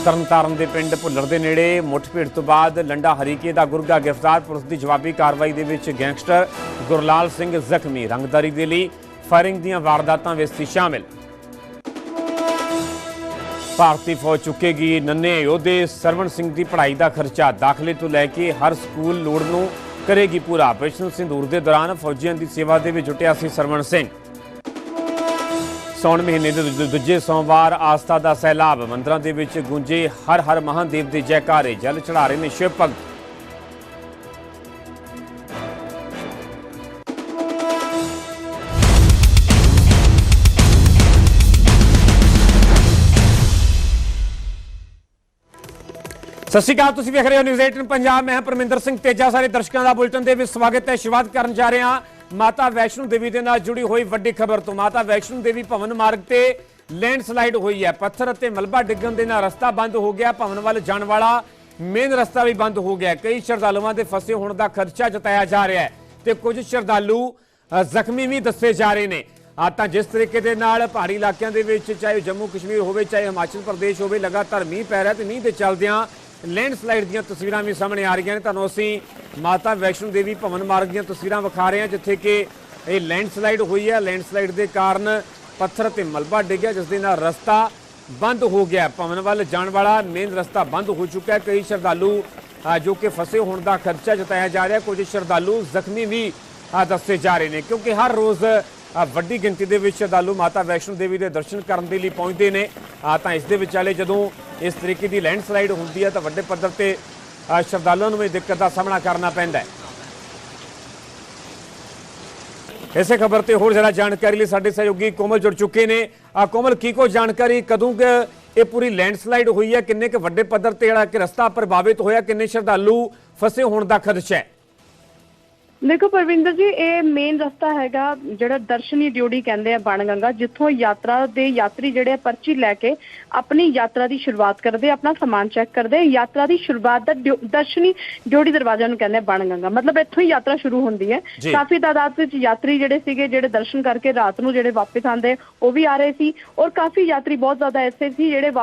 ਤਰਨਤਾਰਨ ਦੇ ਪਿੰਡ ਭੁੱਲਰ ਦੇ ਨੇੜੇ ਮੁੱਠਭੇੜ ਤੋਂ ਬਾਅਦ ਲੰਡਾ ਹਰੀਕੇ ਦਾ ਗੁਰਗਾ ਗ੍ਰਿਫਤਾਰ। ਪੁਲਿਸ ਦੀ ਜਵਾਬੀ ਕਾਰਵਾਈ ਦੇ ਵਿੱਚ ਗੈਂਗਸਟਰ ਗੁਰਲਾਲ ਸਿੰਘ ਜ਼ਖਮੀ। ਰੰਗਦਾਰੀ ਦੇ ਲਈ ਫਾਇਰਿੰਗ ਦੀਆਂ ਵਾਰਦਾਤਾਂ ਵਿੱਚ ਸੀ ਸ਼ਾਮਿਲ। ਭਾਰਤੀ ਫੌਜ ਚੁੱਕੇਗੀ ਨੰਨੇ ਯੋਧੇ। ਸਰਵਣ ਸਿੰਘ ਦੀ ਪੜ੍ਹਾਈ ਦਾ ਖਰਚਾ ਦਾਖਲੇ ਤੋਂ ਲੈ ਕੇ ਹਰ ਸਕੂਲ ਲੋੜ ਨੂੰ ਕਰੇਗੀ ਪੂਰਾ। ਆਪਰੇਸ਼ਨ ਸਿੰਦੂਰ ਦੇ ਦੌਰਾਨ ਫੌਜੀਆਂ ਦੀ ਸੇਵਾ ਦੇ ਵਿੱਚ ਜੁਟਿਆ ਸੀ ਸਰਵਣ ਸਿੰਘ। ਸੌਣ ਮਹੀਨੇ ਦੇ ਦੂਜੇ ਸੋਮਵਾਰ ਆਸਥਾ ਦਾ ਸੈਲਾਬ। ਮੰਦਰਾਂ ਦੇ ਵਿੱਚ ਗੂੰਜੇ ਹਰ ਹਰ ਮਹਾਦੇਵ ਦੇ ਜੈਕਾਰੇ। ਜਲ ਚੜਾ ਰਹੇ ਨੇ ਸ਼ਿਵ ਭਗਤ। ਸਤਿ ਸ਼੍ਰੀ ਅਕਾਲ, ਤੁਸੀਂ ਵੇਖ ਰਹੇ ਹੋ ਨਿਊਜ਼ 18 ਪੰਜਾਬ। ਮੈਂ ਪਰਮਿੰਦਰ ਸਿੰਘ ਤੇਜਾ। ਸਾਰੇ ਦਰਸ਼ਕਾਂ ਦਾ ਬੁਲਟਨ ਦੇ ਵਿੱਚ ਸਵਾਗਤ ਹੈ। ਸ਼ੁਰੂਆਤ ਕਰਨ ਜਾ ਰਹੇ ਹਾਂ ਮਾਤਾ ਵੈਸ਼ਨੋ ਦੇਵੀ ਦੇ ਨਾਲ ਜੁੜੀ ਹੋਈ ਵੱਡੀ ਖਬਰ ਤੋਂ। ਮਾਤਾ ਵੈਸ਼ਨੋ ਦੇਵੀ ਭਵਨ ਮਾਰਗ ਤੇ ਲੈਂਡਸਲਾਈਡ ਹੋਈ ਹੈ। ਪੱਥਰ ਅਤੇ ਮਲਬਾ ਡਿੱਗਣ ਦੇ ਨਾਲ ਰਸਤਾ ਬੰਦ ਹੋ ਗਿਆ। ਭਵਨ ਵੱਲ ਜਾਣ ਵਾਲਾ ਮੇਨ ਰਸਤਾ ਵੀ ਬੰਦ ਹੋ ਗਿਆ। ਕਈ ਸ਼ਰਧਾਲੂਆਂ ਦੇ ਫਸੇ ਹੋਣ ਦਾ ਖਦਸ਼ਾ ਜਤਾਇਆ ਜਾ ਰਿਹਾ ਹੈ ਤੇ ਕੁਝ ਸ਼ਰਧਾਲੂ ਜ਼ਖਮੀ ਵੀ ਦੱਸੇ ਜਾ ਰਹੇ ਨੇ। ਤਾਂ ਜਿਸ ਤਰੀਕੇ ਦੇ ਨਾਲ ਪਹਾੜੀ ਇਲਾਕਿਆਂ ਦੇ ਵਿੱਚ, ਚਾਹੇ ਜੰਮੂ ਕਸ਼ਮੀਰ ਹੋਵੇ ਚਾਹੇ ਹਿਮਾਚਲ ਪ੍ਰਦੇਸ਼ ਹੋਵੇ, ਲਗਾਤਾਰ ਮੀਂਹ ਪੈ ਰਿਹਾ ਤੇ ਮੀਂਹ ਦੇ ਚੱਲਦਿਆਂ ਲੈਂਡਸਲਾਈਡ ਦੀਆਂ ਤਸਵੀਰਾਂ ਵੀ ਸਾਹਮਣੇ ਆ ਰਹੀਆਂ ਨੇ। ਤੁਹਾਨੂੰ ਅਸੀਂ ਮਾਤਾ ਵੈਸ਼ਨੋ ਦੇਵੀ ਭਵਨ ਮਾਰਗ ਦੀਆਂ ਤਸਵੀਰਾਂ ਵਿਖਾ ਰਹੇ ਹਾਂ ਜਿੱਥੇ ਕਿ ਇਹ ਲੈਂਡਸਲਾਈਡ ਹੋਈ ਹੈ। ਲੈਂਡਸਲਾਈਡ ਦੇ ਕਾਰਨ ਪੱਥਰ ਤੇ ਮਲਬਾ ਡਿੱਗਿਆ ਜਿਸ ਦੇ ਨਾਲ ਰਸਤਾ ਬੰਦ ਹੋ ਗਿਆ। ਭਵਨ ਵੱਲ ਜਾਣ ਵਾਲਾ ਮੇਨ ਰਸਤਾ ਬੰਦ ਹੋ ਚੁੱਕਾ ਹੈ। ਕਈ ਸ਼ਰਧਾਲੂ ਜੋ ਕਿ ਫਸੇ ਹੋਣ ਦਾ ਖਦਸ਼ਾ ਜਤਾਇਆ ਜਾ ਰਿਹਾ। ਕੁਝ ਸ਼ਰਧਾਲੂ ਜ਼ਖਮੀ ਵੀ ਦੱਸੇ ਜਾ ਰਹੇ ਨੇ ਕਿਉਂਕਿ ਹਰ ਰੋਜ਼ ਵੱਡੀ ਗਿਣਤੀ ਦੇ ਵਿੱਚ ਸ਼ਰਧਾਲੂ ਮਾਤਾ ਵੈਸ਼ਨੋ ਦੇਵੀ ਦੇ ਦਰਸ਼ਨ ਕਰਨ ਦੇ ਲਈ ਪਹੁੰਚਦੇ ਨੇ। ਤਾਂ ਇਸ ਦੇ ਵਿਚਾਲੇ ਜਦੋਂ ਇਸ ਤਰੀਕੇ ਦੀ ਲੈਂਡਸਲਾਈਡ ਹੁੰਦੀ ਹੈ ਤਾਂ ਵੱਡੇ ਪੱਧਰ ਤੇ ਸ਼ਰਧਾਲੂਆਂ ਨੂੰ ਵੀ ਦਿੱਕਤ ਦਾ ਸਾਹਮਣਾ ਕਰਨਾ ਪੈਂਦਾ ਹੈ। ਇਸੇ ਖਬਰ ਤੇ ਹੋਰ ਜ਼ਿਆਦਾ ਜਾਣਕਾਰੀ ਲਈ ਸਾਡੇ ਸਹਿਯੋਗੀ ਕੋਮਲ ਜੁੜ ਚੁੱਕੇ ਨੇ। ਕੋਮਲ, ਕੀ ਕੋਈ ਜਾਣਕਾਰੀ ਕਦੋਂ ਇਹ ਪੂਰੀ ਲੈਂਡਸਲਾਈਡ ਹੋਈ ਹੈ? ਕਿੰਨੇ ਕੁ ਵੱਡੇ ਪੱਧਰ ਤੇ ਜਿਹੜਾ ਕਿ ਰਸਤਾ ਪ੍ਰਭਾਵਿਤ ਹੋਇਆ? ਕਿੰਨੇ ਸ਼ਰਧਾਲੂ ਫਸੇ ਹੋਣ ਦਾ ਖਦਸ਼ਾ ਹੈ? देखो परविंदर जी, ये मेन रस्ता हैगा जिहड़ा दर्शनी ड्योढ़ी कहंदे आ बाणगंगा, जिथों यात्रा दे यात्री जिहड़े पर्ची लैके अपनी यात्रा की शुरुआत करते, अपना समान चैक करते। यात्रा की शुरुआत दा दर्शनी ड्योढ़ी दरवाजा नूं कहंदे आ बाणगंगा, मतलब इत्थों ही यात्रा शुरू होंदी है। काफी तादाद विच यात्री जिहड़े सीगे जिहड़े दर्शन करके रात नूं जिहड़े वापस आंदे वो भी आ रहे सी और काफी यात्री बहुत ज्यादा ऐसे सी जिहड़े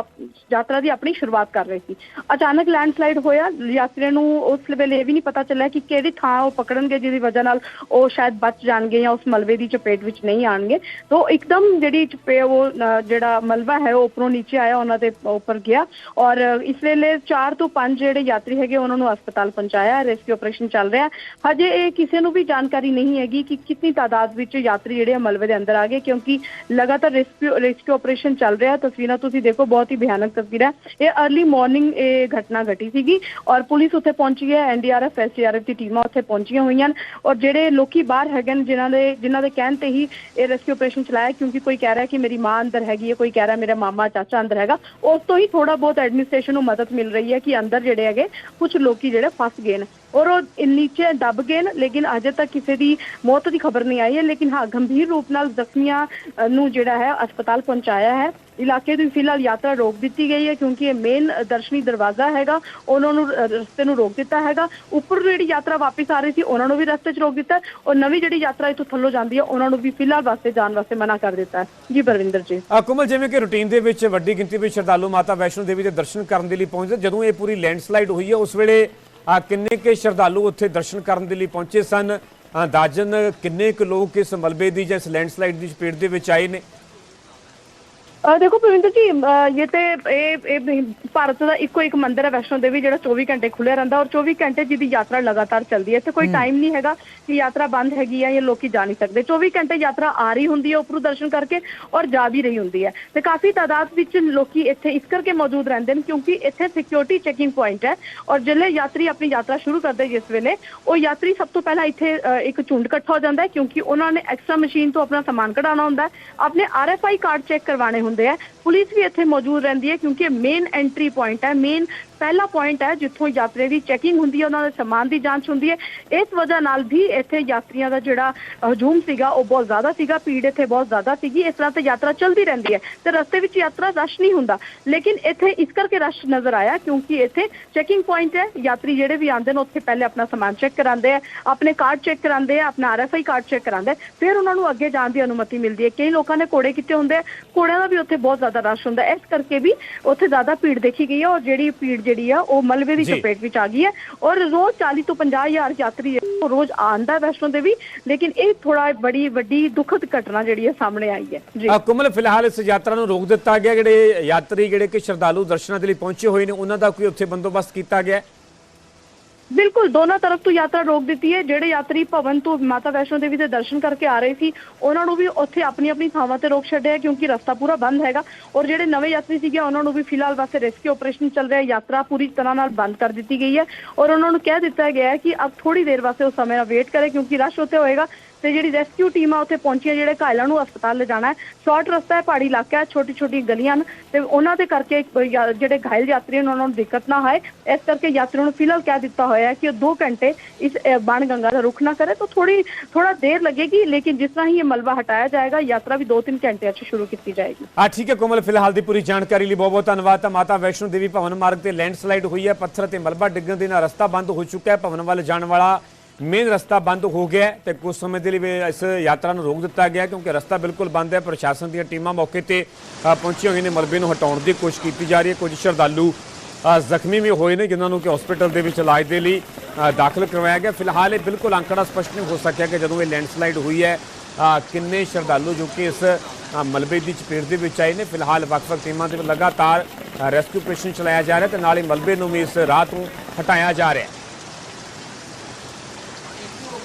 यात्रा की अपनी शुरुआत कर रहे सी। अचानक लैंडस्लाइड होया, यात्रियों नूं उस वेले ये भी नहीं पता चलिया कि किहड़ी थां वो पकड़नगे ਦੀ ਵਜ੍ਹਾ ਨਾਲ ਉਹ ਸ਼ਾਇਦ ਬਚ ਜਾਣਗੇ ਜਾਂ ਉਸ ਮਲਬੇ ਦੀ ਚਪੇਟ ਵਿੱਚ ਨਹੀਂ ਆਣਗੇ। तो एकदम ਜਿਹੜੀ वो ਜਿਹੜਾ ਮਲਬਾ ਹੈ ਉਹ ਉੱਪਰੋਂ ਨੀਚੇ ਆਇਆ, ਉਹਨਾਂ ਦੇ ਉੱਪਰ ਗਿਆ ਔਰ ਇਸ ਵੇਲੇ 4 ਤੋਂ 5 ਜਿਹੜੇ ਯਾਤਰੀ ਹੈਗੇ ਉਹਨਾਂ ਨੂੰ ਹਸਪਤਾਲ ਪਹੁੰਚਾਇਆ। ਰੈਸਕਿਊ ਆਪਰੇਸ਼ਨ ਚੱਲ ਰਿਹਾ। ਹਜੇ ਇਹ ਕਿਸੇ ਨੂੰ ਵੀ ਜਾਣਕਾਰੀ ਨਹੀਂ ਹੈਗੀ ਕਿ ਕਿੰਨੀ ਤਾਦਾਦ ਵਿੱਚ ਯਾਤਰੀ ਜਿਹੜੇ ਮਲਬੇ ਦੇ ਅੰਦਰ ਆ ਗਏ ਕਿਉਂਕਿ ਲਗਾਤਾਰ ਰੈਸਕਿਊ ਆਪਰੇਸ਼ਨ ਚੱਲ ਰਿਹਾ। ਤਸਵੀਰਾਂ ਤੁਸੀਂ ਦੇਖੋ, ਬਹੁਤ ਹੀ ਭਿਆਨਕ ਤਸਵੀਰਾਂ। ਇਹ अर्ਲੀ ਮਾਰਨਿੰਗ ਇਹ ਘਟਨਾ ਘਟੀ ਸੀਗੀ ਔਰ ਪੁਲਿਸ ਉੱਥੇ ਪਹੁੰਚੀ ਹੈ। NDRF SDRF ਦੀ ਟੀਮਾਂ ਉੱਥੇ ਪਹੁੰਚੀਆਂ ਹੋਈਆਂ और ਜਿਹੜੇ ਲੋਕੀ ਬਾਹਰ ਹੈਗੇ ਨੇ ਜਿਨ੍ਹਾਂ ਦੇ ਕਹਿਣ ਤੇ ਹੀ ਇਹ ਰੈਸਕਿਊ ਆਪਰੇਸ਼ਨ ਚਲਾਇਆ ਕਿਉਂਕਿ ਕੋਈ ਕਹਿ ਰਿਹਾ ਕਿ ਮੇਰੀ ਮਾਂ ਅੰਦਰ ਹੈਗੀ ਹੈ, ਕੋਈ ਕਹਿ ਰਿਹਾ ਮੇਰਾ ਮਾਮਾ ਚਾਚਾ ਅੰਦਰ ਹੈਗਾ। ਉਸ ਤੋਂ ਹੀ ਥੋੜਾ ਬਹੁਤ ਐਡਮਿਨਿਸਟ੍ਰੇਸ਼ਨ ਨੂੰ ਮਦਦ ਮਿਲ ਰਹੀ ਹੈ ਕਿ ਅੰਦਰ ਜਿਹੜੇ ਹੈਗੇ ਕੁਝ ਲੋਕੀ ਜਿਹੜੇ ਫਸ ਗਏ ਨੇ और वो नीचे दब गए लेकिन अजे तक किसी की मौत की खबर नहीं आई है। लेकिन हाँ, गंभीर रूप नाल जख्मियां नूं जिहड़ा है अस्पताल पहुंचाया है। इलाके की फिलहाल यात्रा रोक दी गई है क्योंकि ये मेन दर्शनी दरवाजा हैगा, उन्होंने रस्ते नूं रोक दिता हैगा। उपर जिहड़ी यात्रा वापस आ रही थी उन्होंने भी रस्ते च रोक दिता और नवी जिहड़ी यात्रा इत्थों थल्लों जांदी है उन्होंने भी फिलहाल वास्ते जाण वास्ते मना कर दिता है। जी परविंदर जी। कोमल, जिवें कि रूटीन दे विच वड्डी गिनती विच श्रद्धालु माता वैष्णो देवी दे दर्शन करन दे लई पहुंचदे, जदों ये पूरी लैंडस्लाइड हुई है उस वेले किन्ने के श्रद्धालु उत्थे दर्शन करने के लिए पहुंचे सन? अंदाजन किन्ने के लोग इस मलबे की या इस लैंडस्लाइड की चपेट दे विच आए ने? देखो परविंदर जी, ये तो भारत का इको एक मंदिर है वैष्णो देवी जो 24 घंटे खुले रहता और 24 घंटे जिसकी यात्रा लगातार चलती है। इतने कोई टाइम नहीं है कि यात्रा बंद हैगी है या लोग जा नहीं सकते। 24 घंटे यात्रा आ रही होंगी है उपरों दर्शन करके और जा भी रही होंगी है। तो काफ़ी तादाद में लोग इतने इस करके मौजूद रहते हैं क्योंकि इतने सिक्योरिटी चैकिंग पॉइंट है और जिले यात्री अपनी यात्रा शुरू करते जिस वेले वो यात्री सब तो पहला इतने एक झुंड इकट्ठा हो जाता है क्योंकि उन्होंने एक्सट्रा मशीन तो अपना समान कढ़ाना होंगे, अपने RFI कार्ड चेक करवाने होंगे है। पुलिस भी इतने मौजूद रहती है क्योंकि मेन एंट्री पॉइंट है, मेन ਪਹਿਲਾ ਪੁਆਇੰਟ ਹੈ ਜਿੱਥੋਂ ਯਾਤਰੀ ਦੀ ਚੈਕਿੰਗ ਹੁੰਦੀ ਹੈ, ਉਹਨਾਂ ਦੇ ਸਮਾਨ ਦੀ ਜਾਂਚ ਹੁੰਦੀ ਹੈ। ਇਸ ਵਜ੍ਹਾ ਨਾਲ ਵੀ ਇੱਥੇ ਯਾਤਰੀਆਂ ਦਾ ਜਿਹੜਾ ਹਜੂਮ ਸੀਗਾ ਉਹ ਬਹੁਤ ਜ਼ਿਆਦਾ ਸੀਗਾ, ਭੀੜ ਇੱਥੇ ਬਹੁਤ ਜ਼ਿਆਦਾ ਸੀਗੀ। ਇਸ ਤਰ੍ਹਾਂ ਤੇ ਯਾਤਰਾ ਚੱਲਦੀ ਰਹਿੰਦੀ ਹੈ ਤੇ ਰਸਤੇ ਵਿੱਚ ਯਾਤਰਾ ਰਸ਼ ਨਹੀਂ ਹੁੰਦਾ, ਲੇਕਿਨ ਇੱਥੇ ਇਸ ਕਰਕੇ ਰਸ਼ ਨਜ਼ਰ ਆਇਆ ਕਿਉਂਕਿ ਇੱਥੇ ਚੈਕਿੰਗ ਪੁਆਇੰਟ ਹੈ। ਯਾਤਰੀ ਜਿਹੜੇ ਵੀ ਆਉਂਦੇ ਨੇ ਉੱਥੇ ਪਹਿਲੇ ਆਪਣਾ ਸਮਾਨ ਚੈੱਕ ਕਰਾਉਂਦੇ ਆ, ਆਪਣੇ ਕਾਰਡ ਚੈੱਕ ਕਰਾਉਂਦੇ ਆ, ਆਪਣਾ RFI ਕਾਰਡ ਚੈੱਕ ਕਰਾਉਂਦੇ, ਫਿਰ ਉਹਨਾਂ ਨੂੰ ਅੱਗੇ ਜਾਣ ਦੀ ਅਨੁਮਤੀ ਮਿਲਦੀ ਹੈ। ਕਈ ਲੋਕਾਂ ਨੇ ਘੋੜੇ ਕੀਤੇ ਹੁੰਦੇ ਆ, ਘੋੜਿਆਂ ਦਾ ਵੀ ਉੱਥੇ ਬਹੁਤ ਜ਼ਿਆਦਾ ਰਸ਼ ਹੁੰਦਾ, ਇਸ ਕਰਕੇ ਵੀ ਉੱਥੇ ਜ਼ਿਆਦਾ ਭੀੜ ਦੇਖੀ ਗਈ ਹੈ। ਔਰ ਜਿਹੜੀ ਭੀੜ ਜਿਹੜੀ ਆ ਉਹ ਮਲਬੇ ਦੀ ਚਪੇਟ ਵਿੱਚ ਆ ਗਈ ਹੈ। ਔਰ ਰੋਜ਼ 40 ਤੋਂ 50 ਹਜ਼ਾਰ ਯਾਤਰੀ ਉਹ ਰੋਜ਼ ਆਉਂਦਾ ਵੈਸ਼ਨੋ ਦੇਵੀ, ਲੇਕਿਨ ਇਹ ਥੋੜਾ ਬੜੀ ਵੱਡੀ ਦੁਖਦ ਘਟਨਾ ਜਿਹੜੀ ਹੈ ਸਾਹਮਣੇ ਆਈ ਹੈ ਜੀ। ਕੁਮਲ, ਫਿਲਹਾਲ ਇਸ ਯਾਤਰਾ ਨੂੰ ਰੋਕ ਦਿੱਤਾ ਗਿਆ। ਜਿਹੜੇ ਯਾਤਰੀ ਜਿਹੜੇ ਕਿ ਸ਼ਰਧਾਲੂ ਦਰਸ਼ਨਾਂ ਦੇ ਲਈ ਪਹੁੰਚੇ ਹੋਏ ਨੇ ਉਹਨਾਂ ਦਾ ਕੋਈ ਉੱਥੇ ਬੰਦੋਬਸਤ ਕੀਤਾ ਗਿਆ? ਬਿਲਕੁਲ, ਦੋਨੋਂ ਤਰਫ ਤੋਂ ਯਾਤਰਾ ਰੋਕ ਦਿੱਤੀ ਹੈ। ਜਿਹੜੇ ਯਾਤਰੀ ਭਵਨ ਤੋਂ ਮਾਤਾ ਵੈਸ਼ਨੋ ਦੇਵੀ ਦੇ ਦਰਸ਼ਨ ਕਰਕੇ ਆ ਰਹੇ ਸੀ ਉਹਨਾਂ ਨੂੰ ਵੀ ਉੱਥੇ ਆਪਣੀ ਆਪਣੀ ਥਾਵਾਂ ਤੇ ਰੋਕ ਛੱਡਿਆ ਕਿਉਂਕਿ ਰਸਤਾ ਪੂਰਾ ਬੰਦ ਹੈਗਾ। ਔਰ ਜਿਹੜੇ ਨਵੇਂ ਯਾਤਰੀ ਸੀਗੇ ਉਹਨਾਂ ਨੂੰ ਵੀ ਫਿਲਹਾਲ ਵਾਸਤੇ ਰੈਸਕਿਊ ਆਪਰੇਸ਼ਨ ਚੱਲ ਰਿਹਾ, ਯਾਤਰਾ ਪੂਰੀ ਤਰ੍ਹਾਂ ਨਾਲ ਬੰਦ ਕਰ ਦਿੱਤੀ ਗਈ ਹੈ। ਔਰ ਉਹਨਾਂ ਨੂੰ ਕਹਿ ਦਿੱਤਾ ਗਿਆ ਹੈ ਕਿ ਅਬ ਥੋੜੀ ਦੇਰ ਵਾਸਤੇ ਉਸ ਸਮੇਂ ਦਾ ਵੇਟ ਕਰੇ ਕਿਉਂਕਿ ਰਸ਼ ਉੱਥੇ ਹੋਏਗਾ ਤੇ ਜਿਹੜੀ ਰੈਸਕਿਊ ਟੀਮ ਆ ਉੱਥੇ ਪਹੁੰਚੀ ਹੈ। ਜਿਹੜੇ ਘਾਇਲਾਂ ਨੂੰ ਹਸਪਤਾਲ ਲਿਜਾਣਾ ਹੈ, ਸ਼ਾਰਟ ਰਸਤਾ ਹੈ, ਪਹਾੜੀ ਇਲਾਕਾ ਹੈ, ਛੋਟੀ ਛੋਟੀ ਗਲੀਆਂ ਨੇ ਤੇ ਉਹਨਾਂ ਦੇ ਕਰਕੇ ਜਿਹੜੇ ਘਾਇਲ ਯਾਤਰੀ ਉਹਨਾਂ ਨੂੰ ਦਿੱਕਤ ਨਾ ਹੋਏ, ਇਸ ਕਰਕੇ ਯਾਤਰੀਆਂ ਨੂੰ ਫਿਲਹਾਲ ਕਹਿ ਦਿੱਤਾ ਹੋਇਆ ਹੈ ਕਿ ਉਹ 2 ਘੰਟੇ ਇਸ ਬਾਣ ਗੰਗਾ ਦਾ ਰੁਖ ਨਾ ਕਰੇ। ਤਾਂ ਥੋੜਾ ਦੇਰ ਲੱਗੇਗੀ, ਲੇਕਿਨ ਜਿਸ ਤਰ੍ਹਾਂ ਹੀ ਇਹ ਮਲਬਾ ਹਟਾਇਆ ਜਾਏਗਾ ਯਾਤਰਾ ਵੀ 2-3 ਘੰਟਿਆਂ 'ਚ ਸ਼ੁਰੂ ਕੀਤੀ ਜਾਏਗੀ। ਠੀਕ ਹੈ ਕੋਮਲ, ਫਿਲਹਾਲ ਦੀ ਪੂਰੀ ਜਾਣਕਾਰੀ ਲਈ ਬਹੁਤ ਬਹੁਤ ਧੰਨਵਾਦ। ਤਾਂ ਮਾਤਾ ਵੈਸ਼ਨੋ ਦੇਵੀ ਭਵਨ ਮਾਰਗ ਤੇ ਲੈਂਡਸਲਾਈਡ ਹੋਈ ਹੈ, ਪੱਥਰ ਤੇ ਮਲਬਾ ਡਿੱਗਣ ਦੇ ਨਾਲ ਰਸਤਾ ਬੰਦ ਹੋ ਚੁੱਕਾ ਹੈ। ਭਵਨ ਵੱਲ ਜਾਣ ਵਾਲਾ ਮੇਨ ਰਸਤਾ ਬੰਦ ਹੋ ਗਿਆ ਹੈ ਤੇ ਕੁਝ ਸਮੇਂ ਦੇ ਲਈ ਇਸ ਯਾਤਰਾ ਨੂੰ ਰੋਕ ਦਿੱਤਾ ਗਿਆ ਕਿਉਂਕਿ ਰਸਤਾ ਬਿਲਕੁਲ ਬੰਦ ਹੈ। ਪ੍ਰਸ਼ਾਸਨ ਦੀਆਂ ਟੀਮਾਂ ਮੌਕੇ ਤੇ ਪਹੁੰਚੀਆਂ ਹੋਈਆਂ ਨੇ, ਮਲਬੇ ਨੂੰ ਹਟਾਉਣ ਦੀ ਕੋਸ਼ਿਸ਼ ਕੀਤੀ ਜਾ ਰਹੀ ਹੈ। ਕੁਝ ਸ਼ਰਧਾਲੂ ਜ਼ਖਮੀ ਵੀ ਹੋਏ ਨੇ ਜਿਨ੍ਹਾਂ ਨੂੰ ਕਿ ਹਸਪੀਟਲ ਦੇ ਵਿੱਚ ਇਲਾਜ ਦੇ ਲਈ ਦਾਖਲ ਕਰਵਾਇਆ ਗਿਆ। ਫਿਲਹਾਲ ਇਹ ਬਿਲਕੁਲ ਅੰਕੜਾ ਸਪਸ਼ਟ ਨਹੀਂ ਹੋ ਸਕਿਆ ਕਿ ਜਦੋਂ ਇਹ ਲੈਂਡਸਲਾਈਡ ਹੋਈ ਹੈ ਕਿੰਨੇ ਸ਼ਰਧਾਲੂ ਜੋ ਕਿ ਇਸ ਮਲਬੇ ਦੀ ਚਪੇਟ ਦੇ ਵਿੱਚ ਆਏ ਨੇ। ਫਿਲਹਾਲ ਵੱਖ-ਵੱਖ ਟੀਮਾਂ ਦੇ ਲਗਾਤਾਰ ਰੈਸਕਿਊ ਆਪਰੇਸ਼ਨ ਚਲਾਇਆ ਜਾ ਰਿਹਾ ਤੇ ਨਾਲ ਹੀ ਮਲਬੇ ਨੂੰ ਵੀ ਇਸ ਰਾਹ ਤੋਂ ਹਟਾਇਆ ਜਾ ਰਿਹਾ ਹੈ।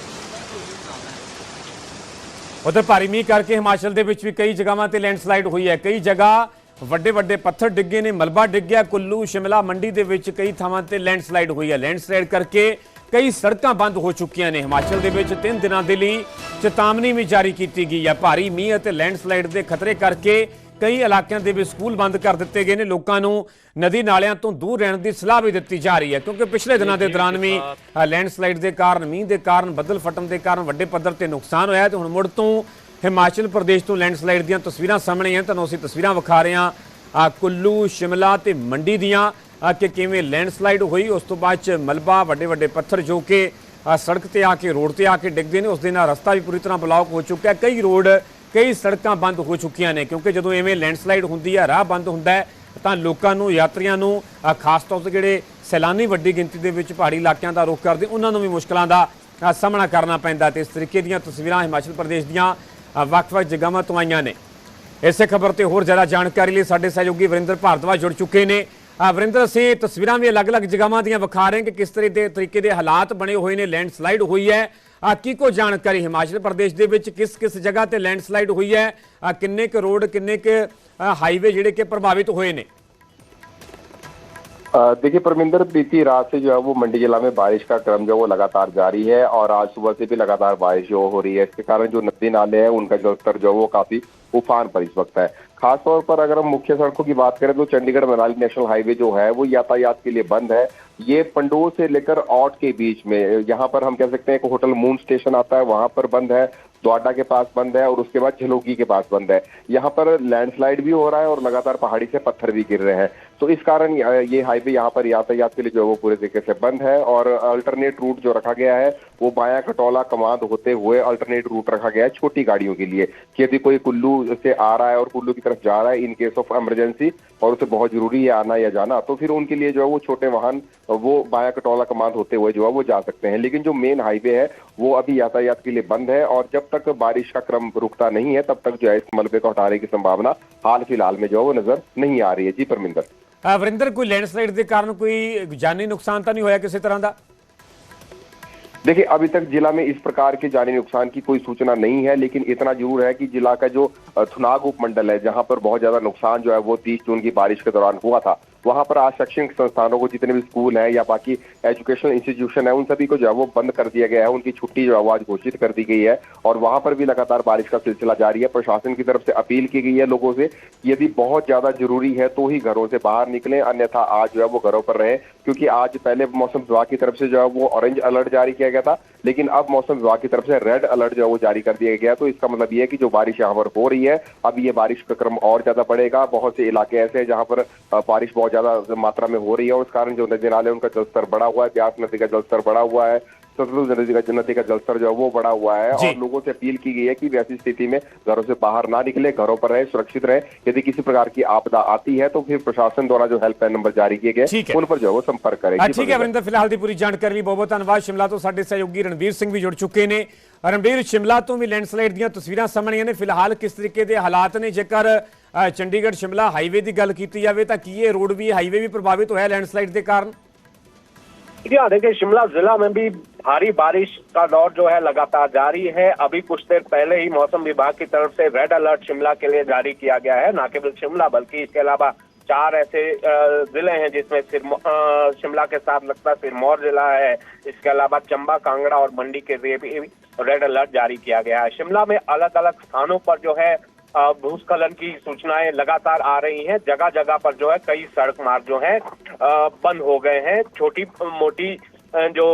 ਉਧਰ ਭਾਰੀ ਮੀਂਹ ਕਰਕੇ ਹਿਮਾਚਲ ਦੇ ਵਿੱਚ ਵੀ ਕਈ ਜਗ੍ਹਾਵਾਂ ਤੇ ਲੈਂਡਸਲਾਈਡ ਹੋਈ ਹੈ। ਕਈ ਜਗ੍ਹਾ ਵੱਡੇ ਵੱਡੇ ਪੱਥਰ ਡਿੱਗੇ ਨੇ, ਮਲਬਾ ਡਿੱਗਿਆ। ਕੁੱਲੂ, ਸ਼ਿਮਲਾ, ਮੰਡੀ ਦੇ ਵਿੱਚ ਕਈ ਥਾਵਾਂ ਤੇ ਲੈਂਡਸਲਾਈਡ ਹੋਈ ਹੈ। ਲੈਂਡਸਲਾਈਡ ਕਰਕੇ ਕਈ ਸੜਕਾਂ ਬੰਦ ਹੋ ਚੁੱਕੀਆਂ ਨੇ। ਹਿਮਾਚਲ ਦੇ ਵਿੱਚ 3 ਦਿਨਾਂ ਦੇ ਲਈ ਚੇਤਾਵਨੀ ਵੀ ਜਾਰੀ ਕੀਤੀ ਗਈ ਹੈ। ਭਾਰੀ ਮੀਂਹ ਅਤੇ ਲੈਂਡਸਲਾਈਡ ਦੇ ਖਤਰੇ ਕਰਕੇ ਕਈ ਇਲਾਕਿਆਂ ਦੇ ਵਿੱਚ ਸਕੂਲ ਬੰਦ ਕਰ ਦਿੱਤੇ ਗਏ ਨੇ। ਲੋਕਾਂ ਨੂੰ ਨਦੀ ਨਾਲਿਆਂ ਤੋਂ ਦੂਰ ਰਹਿਣ ਦੀ ਸਲਾਹ ਵੀ ਦਿੱਤੀ ਜਾ ਰਹੀ ਹੈ ਕਿਉਂਕਿ ਪਿਛਲੇ ਦਿਨਾਂ ਦੇ ਦੌਰਾਨ ਵੀ ਲੈਂਡਸਲਾਈਡ ਦੇ ਕਾਰਨ, ਮੀਂਹ ਦੇ ਕਾਰਨ, ਬੱਦਲ ਫਟਣ ਦੇ ਕਾਰਨ ਵੱਡੇ ਪੱਧਰ ਤੇ ਨੁਕਸਾਨ ਹੋਇਆ ਤੇ ਹੁਣ ਮੁੜ ਤੋਂ ਹਿਮਾਚਲ ਪ੍ਰਦੇਸ਼ ਤੋਂ ਲੈਂਡਸਲਾਈਡ ਦੀਆਂ ਤਸਵੀਰਾਂ ਸਾਹਮਣੇ ਆਈਆਂ। ਤੁਹਾਨੂੰ ਅਸੀਂ ਤਸਵੀਰਾਂ ਵਿਖਾ ਰਹੇ ਹਾਂ ਕੁੱਲੂ, ਸ਼ਿਮਲਾ ਤੇ ਮੰਡੀ ਦੀਆਂ ਕਿ ਕਿਵੇਂ ਲੈਂਡਸਲਾਈਡ ਹੋਈ। ਉਸ ਤੋਂ ਬਾਅਦ 'ਚ ਮਲਬਾ, ਵੱਡੇ ਵੱਡੇ ਪੱਥਰ ਜੋ ਕਿ ਸੜਕ ਤੇ ਆ ਕੇ, ਰੋਡ ਤੇ ਆ ਕੇ ਡਿੱਗਦੇ ਨੇ, ਉਸ ਦੇ ਨਾਲ ਰਸਤਾ ਵੀ ਪੂਰੀ ਤਰ੍ਹਾਂ ਬਲੌਕ ਹੋ ਚੁੱਕਾ ਹੈ। ਕਈ ਰੋਡ, ਕਈ ਸੜਕਾਂ ਬੰਦ ਹੋ ਚੁੱਕੀਆਂ ਨੇ ਕਿਉਂਕਿ ਜਦੋਂ ਐਵੇਂ ਲੈਂਡਸਲਾਈਡ ਹੁੰਦੀ ਹੈ, ਰਾਹ ਬੰਦ ਹੁੰਦਾ ਹੈ ਤਾਂ ਲੋਕਾਂ ਨੂੰ, ਯਾਤਰੀਆਂ ਨੂੰ, ਖਾਸ ਤੌਰ ਤੇ ਜਿਹੜੇ ਸੈਲਾਨੀ ਵੱਡੀ ਗਿਣਤੀ ਦੇ ਵਿੱਚ ਪਹਾੜੀ ਇਲਾਕਿਆਂ ਦਾ ਰੁਖ ਕਰਦੇ ਉਹਨਾਂ ਨੂੰ ਵੀ ਮੁਸ਼ਕਲਾਂ ਦਾ ਸਾਹਮਣਾ ਕਰਨਾ ਪੈਂਦਾ ਤੇ ਇਸ ਤਰੀਕੇ ਦੀਆਂ ਤਸਵੀਰਾਂ ਹਿਮਾਚਲ ਪ੍ਰਦੇਸ਼ ਦੀਆਂ ਵੱਖ-ਵੱਖ ਜਗ੍ਹਾਵਾਂ ਤੋਂ ਆਈਆਂ ਨੇ। ਇਸੇ ਖਬਰ ਤੇ ਹੋਰ ਜ਼ਿਆਦਾ ਜਾਣਕਾਰੀ ਲਈ ਸਾਡੇ ਸਹਿਯੋਗੀ ਵਰਿੰਦਰ ਭਾਰਦਵਾਜ ਜੁੜ ਚੁੱਕੇ ਨੇ। ਵਰਿੰਦਰ, ਅਸੀਂ ਤਸਵੀਰਾਂ ਵੀ ਅਲੱਗ-ਅਲੱਗ ਜਗ੍ਹਾਵਾਂ ਦੀਆਂ ਵਿਖਾ ਰਹੇ ਕਿ ਕਿਸ ਤਰੀਕੇ ਦੇ ਹਾਲਾਤ ਬਣੇ ਹੋਏ ਨੇ, ਲੈਂਡਸਲਾਈਡ ਹੋਈ ਹੈ। ਕੀ ਕੋ ਜਾਣਕਾਰੀ ਹਿਮਾਚਲ ਪ੍ਰਦੇਸ਼ ਦੇ ਵਿੱਚ ਕਿਸ ਜਗ੍ਹਾ ਤੇ ਲੈਂਡਸਲਾਈਡ ਹੋਈ ਹੈ, ਕਿੰਨੇ ਕੁ ਰੋਡ, किन्ने के हाईवे ਜਿਹੜੇ ਕਿ ਪ੍ਰਭਾवित ਹੋਏ ਨੇ? देखिए परमिंदर, बीती रात से जो है वो मंडी जिला में बारिश का क्रम जो है वो लगातार जारी है और आज सुबह से भी लगातार बारिश जो हो रही है। इसके कारण जो नदी नाले हैं उनका जलस्तर जो है वो काफी उफान पर इस वक्त है। खासतौर पर अगर हम मुख्य सड़कों की बात करें तो चंडीगढ़ मनाली नेशनल हाईवे जो है वो यातायात के लिए बंद है। ये पंडोह से लेकर औट के बीच में, यहाँ पर हम कह सकते हैं एक होटल मून स्टेशन आता है, वहां पर बंद है, द्वाडा के पास बंद है और उसके बाद झलोगी के पास बंद है। यहाँ पर लैंडस्लाइड भी हो रहा है और लगातार पहाड़ी से पत्थर भी गिर रहे हैं, तो इस कारण ये हाईवे यहाँ पर यातायात के लिए जो है वो पूरे तरीके से बंद है। और अल्टरनेट रूट जो रखा गया है वो बाया कटौला कमांद होते हुए अल्टरनेट रूट रखा गया है छोटी गाड़ियों के लिए कि यदि कोई कुल्लू से आ रहा है और कुल्लू की तरफ जा रहा है इन केस ऑफ इमरजेंसी और उसे बहुत जरूरी है आना या जाना, तो फिर उनके लिए जो है वो छोटे वाहन वो बाया कटौला कमांद होते हुए जो है वो जा सकते हैं। लेकिन जो मेन हाईवे है वो अभी यातायात के लिए बंद है और जब तक बारिश का क्रम रुकता नहीं है तब तक जो है इस मलबे को हटाने की संभावना हाल फिलहाल में जो है वो नजर नहीं आ रही है। जी परमिंदर। वरिंदर, कोई लैंडस्लाइड के कारण कोई जानी नुकसान तो नहीं होया किसी तरह का? देखिए अभी तक जिला में इस प्रकार के जानी नुकसान की कोई सूचना नहीं है, लेकिन इतना जरूर है कि जिला का जो थुनाग उपमंडल है जहां पर बहुत ज्यादा नुकसान जो है वो 30 जून की बारिश के दौरान हुआ था, वहां पर आज शैक्षणिक संस्थानों को, जितने भी स्कूल है या बाकी एजुकेशनल इंस्टीट्यूशन है, उन सभी को जो है वो बंद कर दिया गया है। उनकी छुट्टी जो है वो आज घोषित कर दी गई है और वहां पर भी लगातार बारिश का सिलसिला जारी है। प्रशासन की तरफ से अपील की गई है लोगों से, यदि बहुत ज्यादा जरूरी है तो ही घरों से बाहर निकलें, अन्यथा आज जो है वो घरों पर रहें। क्योंकि आज पहले मौसम विभाग की तरफ से जो है वो ऑरेंज अलर्ट जारी किया गया था, लेकिन अब मौसम विभाग की तरफ से रेड अलर्ट जो है वो जारी कर दिया गया। तो इसका मतलब ये है कि जो बारिश यहाँ पर हो रही है, अब ये बारिश का क्रम और ज्यादा बढ़ेगा। बहुत से इलाके ऐसे हैं जहां पर बारिश बहुत ज्यादा मात्रा में हो रही है और इस कारण जो नदी नाले उनका जलस्तर बढ़ा हुआ है। ब्यास नदी का जलस्तर बढ़ा हुआ है, सतलुज नदी का जलस्तर जो है वो बढ़ा हुआ है और लोगों से अपील की गई है कि वे ऐसी स्थिति में घरों से बाहर ना निकले, घरों पर रहे, सुरक्षित रहे। यदि किसी प्रकार की आपदा आती है तो फिर प्रशासन द्वारा जो हेल्पलाइन नंबर जारी किए गए उन पर जो है वो संपर्क करें। ठीक है अमरिंदर, फिलहाल की पूरी जानकारी ਲਈ ਬਹੁਤ ਬਹੁਤ ਧੰਨਵਾਦ। शिमला तो साडे सहयोगी रणबीर सिंह भी जुड़ चुके ने। रणबीर, शिमला तो भी लैंडस्लाइड ਦੀਆਂ ਤਸਵੀਰਾਂ ਸਾਹਮਣੇ ਨੇ, ਫਿਲਹਾਲ ਕਿਸ ਤਰੀਕੇ ਦੇ ਹਾਲਾਤ ਨੇ? ਜੇਕਰ ਚੰਡੀਗੜ੍ਹ शिमला हाईवे की गल की जाए तो की ये रोड भी हाईवे भी प्रभावित होया लैंडस्लाइड के कारण? देखिए, शिमला जिला में भी भारी बारिश का दौर जो है लगातार जारी है। अभी कुछ देर पहले ही मौसम विभाग की तरफ से रेड अलर्ट शिमला के लिए जारी किया गया है। न केवल शिमला बल्कि इसके अलावा 4 ऐसे जिले हैं जिसमें शिमला के साथ लगता सिरमौर जिला है। इसके अलावा चंबा, कांगड़ा और मंडी के लिए भी रेड अलर्ट जारी किया गया है। शिमला में अलग अलग स्थानों पर जो है भूस्खलन की सूचनाएं लगातार आ रही हैं। जगह जगह पर जो है कई सड़क मार्ग जो है बंद हो गए हैं। छोटी मोटी जो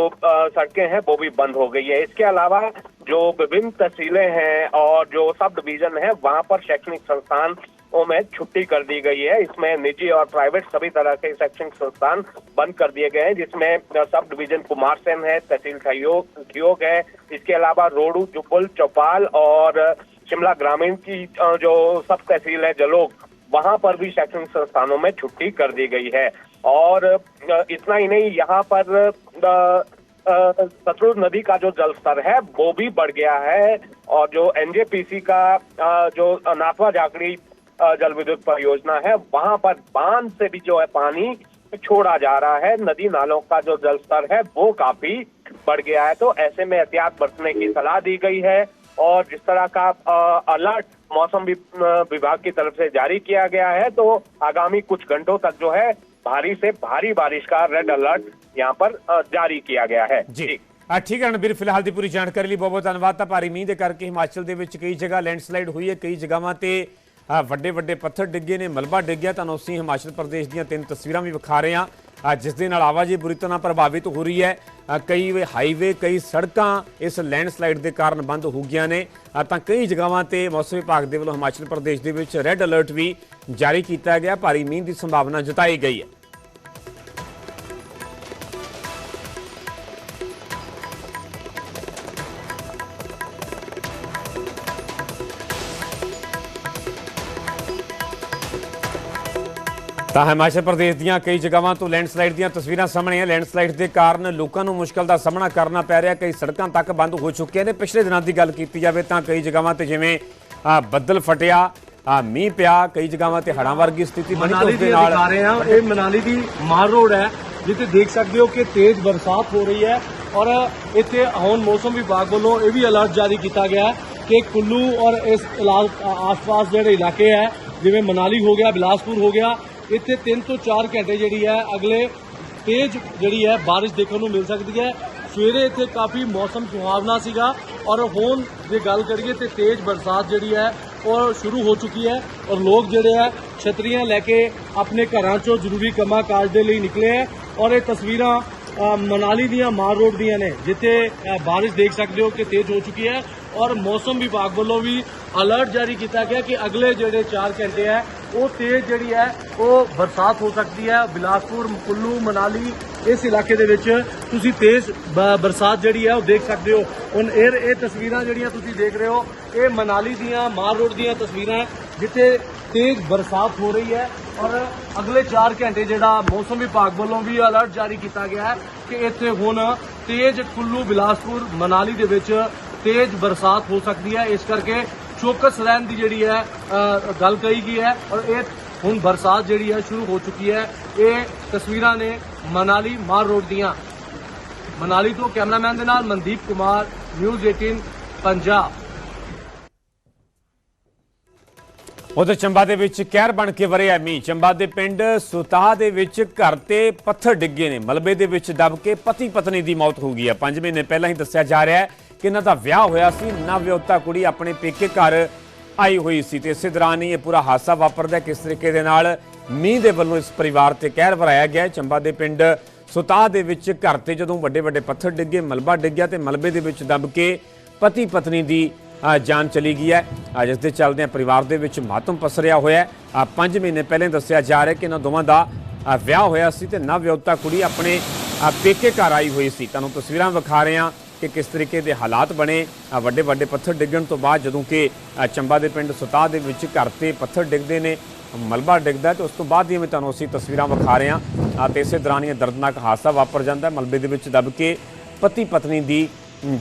सड़कें हैं वो भी बंद हो गई है। इसके अलावा जो विभिन्न तहसीलें हैं और जो सब डिवीजन है वहां पर शैक्षणिक संस्थानों में छुट्टी कर दी गई है। इसमें निजी और प्राइवेट सभी तरह के शैक्षणिक संस्थान बंद कर दिए गए हैं, जिसमें सब डिवीजन कुमारसैन है, तहसील खियोग है। इसके अलावा रोडू, जुब्बल, चौपाल और शिमला ग्रामीण की जो सब तहसील है जलोग, वहां पर भी शैक्षणिक संस्थानों में छुट्टी कर दी गई है। और इतना ही नहीं, यहाँ पर सतलुज नदी का जो जलस्तर है वो भी बढ़ गया है और जो एनजेपीसी का जो नाथवा जाखड़ी जल विद्युत परियोजना है वहां पर बांध से भी जो है पानी छोड़ा जा रहा है। नदी नालों का जो जलस्तर है वो काफी बढ़ गया है। तो ऐसे में एहतियात बरतने की सलाह दी गई है और जिस तरह का अलर्ट मौसम विभाग की तरफ से जारी किया गया है, तो आगामी कुछ घंटों तक जो है भारी से भारी बारिश का रेड अलर्ट यहाँ पर जारी किया गया है। जी ठीक है रणबीर, फिलहाल की पूरी जानकारी लिए बहुत बहुत धन्यवाद। तो भारी मीह के करके हिमाचल के कई जगह लैंडस्लाइड हुई है, कई जगहों पर ਵੱਡੇ ਵੱਡੇ पत्थर डिगे ने, मलबा डिग्या। तो ਅਸੀਂ हिमाचल प्रदेश ਦੀਆਂ 3 तस्वीरां भी विखा रहे हैं जिस दे नाल आवाजाही बुरी तरह प्रभावित हो रही है। कई हाईवे, कई सड़कां इस लैंडस्लाइड के कारण बंद हो गई ने। तो कई जगहों पर मौसम विभाग के वालों हिमाचल प्रदेश के विच रेड अलर्ट भी जारी किया गया, भारी मीह की संभावना जताई गई है। ਤਾਂ ਹਿਮਾਚਲ ਪ੍ਰਦੇਸ਼ ਦੀਆਂ ਕਈ ਜਗ੍ਹਾਵਾਂ ਤੋਂ ਲੈਂਡਸਲਾਈਡ ਦੀਆਂ ਤਸਵੀਰਾਂ ਸਾਹਮਣੇ ਆ। ਲੈਂਡਸਲਾਈਡ ਦੇ ਕਾਰਨ ਲੋਕਾਂ ਨੂੰ ਮੁਸ਼ਕਲ ਦਾ ਸਾਹਮਣਾ ਕਰਨਾ ਪੈ ਰਿਹਾ, ਕਈ ਸੜਕਾਂ ਤੱਕ ਬੰਦ ਹੋ ਚੁੱਕੀਆਂ ਨੇ। ਪਿਛਲੇ ਦਿਨਾਂ ਦੀ ਗੱਲ ਕੀਤੀ ਜਾਵੇ ਤਾਂ ਕਈ ਜਗ੍ਹਾਵਾਂ ਤੇ ਜਿਵੇਂ ਬੱਦਲ ਫਟਿਆ, ਮੀਂਹ ਪਿਆ, ਕਈ ਜਗ੍ਹਾਵਾਂ ਤੇ ਹੜ੍ਹਾਂ ਵਰਗੀ ਸਥਿਤੀ ਬਣੀ। ਮਨਾਲੀ ਦੀ ਦਿਖਾ ਰਹੇ ਹਾਂ, ਇਹ ਮਨਾਲੀ ਦੀ ਮਾਰ ਰੋਡ ਹੈ ਜਿੱਥੇ ਦੇਖ ਸਕਦੇ ਹੋ ਕਿ ਤੇਜ਼ ਬਰਸਾਤ ਹੋ ਰਹੀ ਹੈ ਔਰ ਇੱਥੇ ਹੁਣ ਮੌਸਮ ਵਿਭਾਗ ਵੱਲੋਂ ਇਹ ਵੀ ਅਲਰਟ ਜਾਰੀ ਕੀਤਾ ਗਿਆ ਹੈ ਕਿ ਕੁੱਲੂ ਔਰ ਇਸ ਆਸ-ਪਾਸ ਜਿਹੜੇ ਇਲਾਕੇ ਹੈ ਜਿਵੇਂ ਮਨਾਲੀ ਹੋ ਗਿਆ, ਬਿਲਾਸਪੁਰ ਹੋ ਗਿਆ, ਇੱਥੇ 3 ਤੋਂ 4 ਘੰਟੇ ਜਿਹੜੀ ਹੈ ਅਗਲੇ ਤੇਜ਼ ਜਿਹੜੀ ਹੈ ਬਾਰਿਸ਼ ਦੇਖਣ ਨੂੰ ਮਿਲ ਸਕਦੀ ਹੈ। ਸਵੇਰੇ ਇੱਥੇ ਕਾਫੀ ਮੌਸਮ ਸੁਹਾਵਣਾ ਸੀਗਾ ਔਰ ਹੁਣ ਜੇ ਗੱਲ ਕਰੀਏ ਤੇ ਤੇਜ਼ ਬਰਸਾਤ ਜਿਹੜੀ ਹੈ ਉਹ ਸ਼ੁਰੂ ਹੋ ਚੁੱਕੀ ਹੈ ਔਰ ਲੋਕ ਜਿਹੜੇ ਹੈ ਛਤਰੀਆਂ ਲੈ ਕੇ ਆਪਣੇ ਘਰਾਂ ਚੋਂ ਜ਼ਰੂਰੀ ਕੰਮਾਂ ਕਾਜ ਦੇ ਲਈ ਨਿਕਲੇ ਹੈ। ਔਰ ਇਹ ਤਸਵੀਰਾਂ ਮਨਾਲੀ ਦੀਆਂ ਮਾਰ ਰੋਡ ਦੀਆਂ ਨੇ ਜਿੱਥੇ ਬਾਰਿਸ਼ ਦੇਖ ਸਕਦੇ ਹੋ ਕਿ ਤੇਜ਼ ਹੋ ਚੁੱਕੀ ਹੈ ਔਰ ਮੌਸਮ ਵਿਭਾਗ ਵੱਲੋਂ ਵੀ अलर्ट जारी किया गया कि अगले जोड़े 4 घंटे है वो तेज जी है वो बरसात हो सकती है। बिलासपुर, कुल्लू, मनाली इस इलाके दे विच तुसी तेज बरसात जी है वो देख सकते हो। हुण ये तस्वीरां जिहड़ियां तुसी देख रहे हो ये मनाली दियां मार रोड दियां तस्वीरां जिथे तेज बरसात हो रही है और अगले 4 घंटे जिहड़ा मौसम विभाग वालों भी अलर्ट जारी किया गया है कि इत्थे हुण तेज कुल्लू, बिलासपुर, मनाली दे विच तेज बरसात हो सकती है। इस करके चौकस रहने की जी है गल कही गई है और ये हुण बरसात जी है शुरू हो चुकी है। ये तस्वीरां ने मनाली मार रोड दियां। मनाली तो कैमरामैन के नाल मनदीप कुमार, न्यूज़ 18 पंजाब। ਉਧਰ ਚੰਬਾ ਦੇ ਵਿੱਚ ਕਹਿਰ ਬਣ ਕੇ ਵਰਿਆ ਮੀਂਹ। ਚੰਬਾ ਦੇ ਪਿੰਡ ਸੁਤਾਹ ਦੇ ਵਿੱਚ ਘਰ ਤੇ ਪੱਥਰ ਡਿੱਗੇ ਨੇ। ਮਲਬੇ ਦੇ ਵਿੱਚ ਦਬ ਕੇ ਪਤੀ ਪਤਨੀ ਦੀ ਮੌਤ ਹੋ ਗਈ ਹੈ। 5 ਮਹੀਨੇ ਪਹਿਲਾਂ ਹੀ ਦੱਸਿਆ ਜਾ ਰਿਹਾ ਹੈ ਕਿ ਇਹਨਾਂ ਦਾ ਵਿਆਹ ਹੋਇਆ ਸੀ। ਨਵਵਿਆਹੁਤਾ ਕੁੜੀ ਆਪਣੇ ਪੇਕੇ ਘਰ ਆਈ ਹੋਈ ਸੀ ਤੇ ਇਸੇ ਦੌਰਾਨ ਹੀ ਇਹ ਪੂਰਾ ਹਾਦਸਾ ਵਾਪਰਦਾ। ਕਿਸ ਤਰੀਕੇ ਦੇ ਨਾਲ ਮੀਂਹ ਦੇ ਵੱਲੋਂ ਇਸ ਪਰਿਵਾਰ ਤੇ ਕਹਿਰ ਵਰਾਇਆ ਗਿਆ। ਚੰਬਾ ਦੇ ਪਿੰਡ ਸੁਤਾਹ ਦੇ ਵਿੱਚ ਘਰ ਤੇ ਜਦੋਂ ਵੱਡੇ ਵੱਡੇ ਪੱਥਰ ਡਿੱਗੇ, ਮਲਬਾ ਡਿੱਗਿਆ ਤੇ ਮਲਬੇ ਦੇ ਵਿੱਚ ਦਬ ਕੇ ਪਤੀ ਪਤਨੀ ਦੀ ਜਾਨ ਚਲੀ ਗਈ ਹੈ, ਜਿਸ ਦੇ ਚੱਲਦਿਆਂ ਪਰਿਵਾਰ ਦੇ ਵਿੱਚ ਮਾਤਮ ਪਸਰਿਆ ਹੋਇਆ ਹੈ। 5 ਮਹੀਨੇ ਪਹਿਲਾਂ ਦੱਸਿਆ ਜਾ ਰਿਹਾ ਕਿ ਇਹਨਾਂ ਦੋਵਾਂ ਦਾ ਵਿਆਹ ਹੋਇਆ ਸੀ ਤੇ ਨਵਵਿਆਹੁਤਾ ਕੁੜੀ ਆਪਣੇ ਪੇਕੇ ਘਰ ਆਈ ਹੋਈ ਸੀ। ਤੁਹਾਨੂੰ ਤਸਵੀਰਾਂ ਵਿਖਾ ਰਹੇ ਹਾਂ ਕਿ ਕਿਸ ਤਰੀਕੇ ਦੇ ਹਾਲਾਤ ਬਣੇ ਵੱਡੇ ਵੱਡੇ ਪੱਥਰ ਡਿੱਗਣ ਤੋਂ ਬਾਅਦ, ਜਦੋਂ ਕਿ ਚੰਬਾ ਦੇ ਪਿੰਡ ਸੁਤਾਹ ਦੇ ਵਿੱਚ ਘਰ ਤੇ ਪੱਥਰ ਡਿੱਗਦੇ ਨੇ, ਮਲਬਾ ਡਿੱਗਦਾ ਤੇ ਉਸ ਤੋਂ ਬਾਅਦ ਹੀ ਮੈਂ ਤੁਹਾਨੂੰ ਅਸੀਂ ਤਸਵੀਰਾਂ ਵਿਖਾ ਰਹੇ ਹਾਂ ਤੇ ਇਸੇ ਦੌਰਾਨ ਇਹ ਦਰਦਨਾਕ ਹਾਦਸਾ ਵਾਪਰ ਜਾਂਦਾ। ਮਲਬੇ ਦੇ ਵਿੱਚ ਦਬ ਕੇ ਪਤੀ ਪਤਨੀ ਦੀ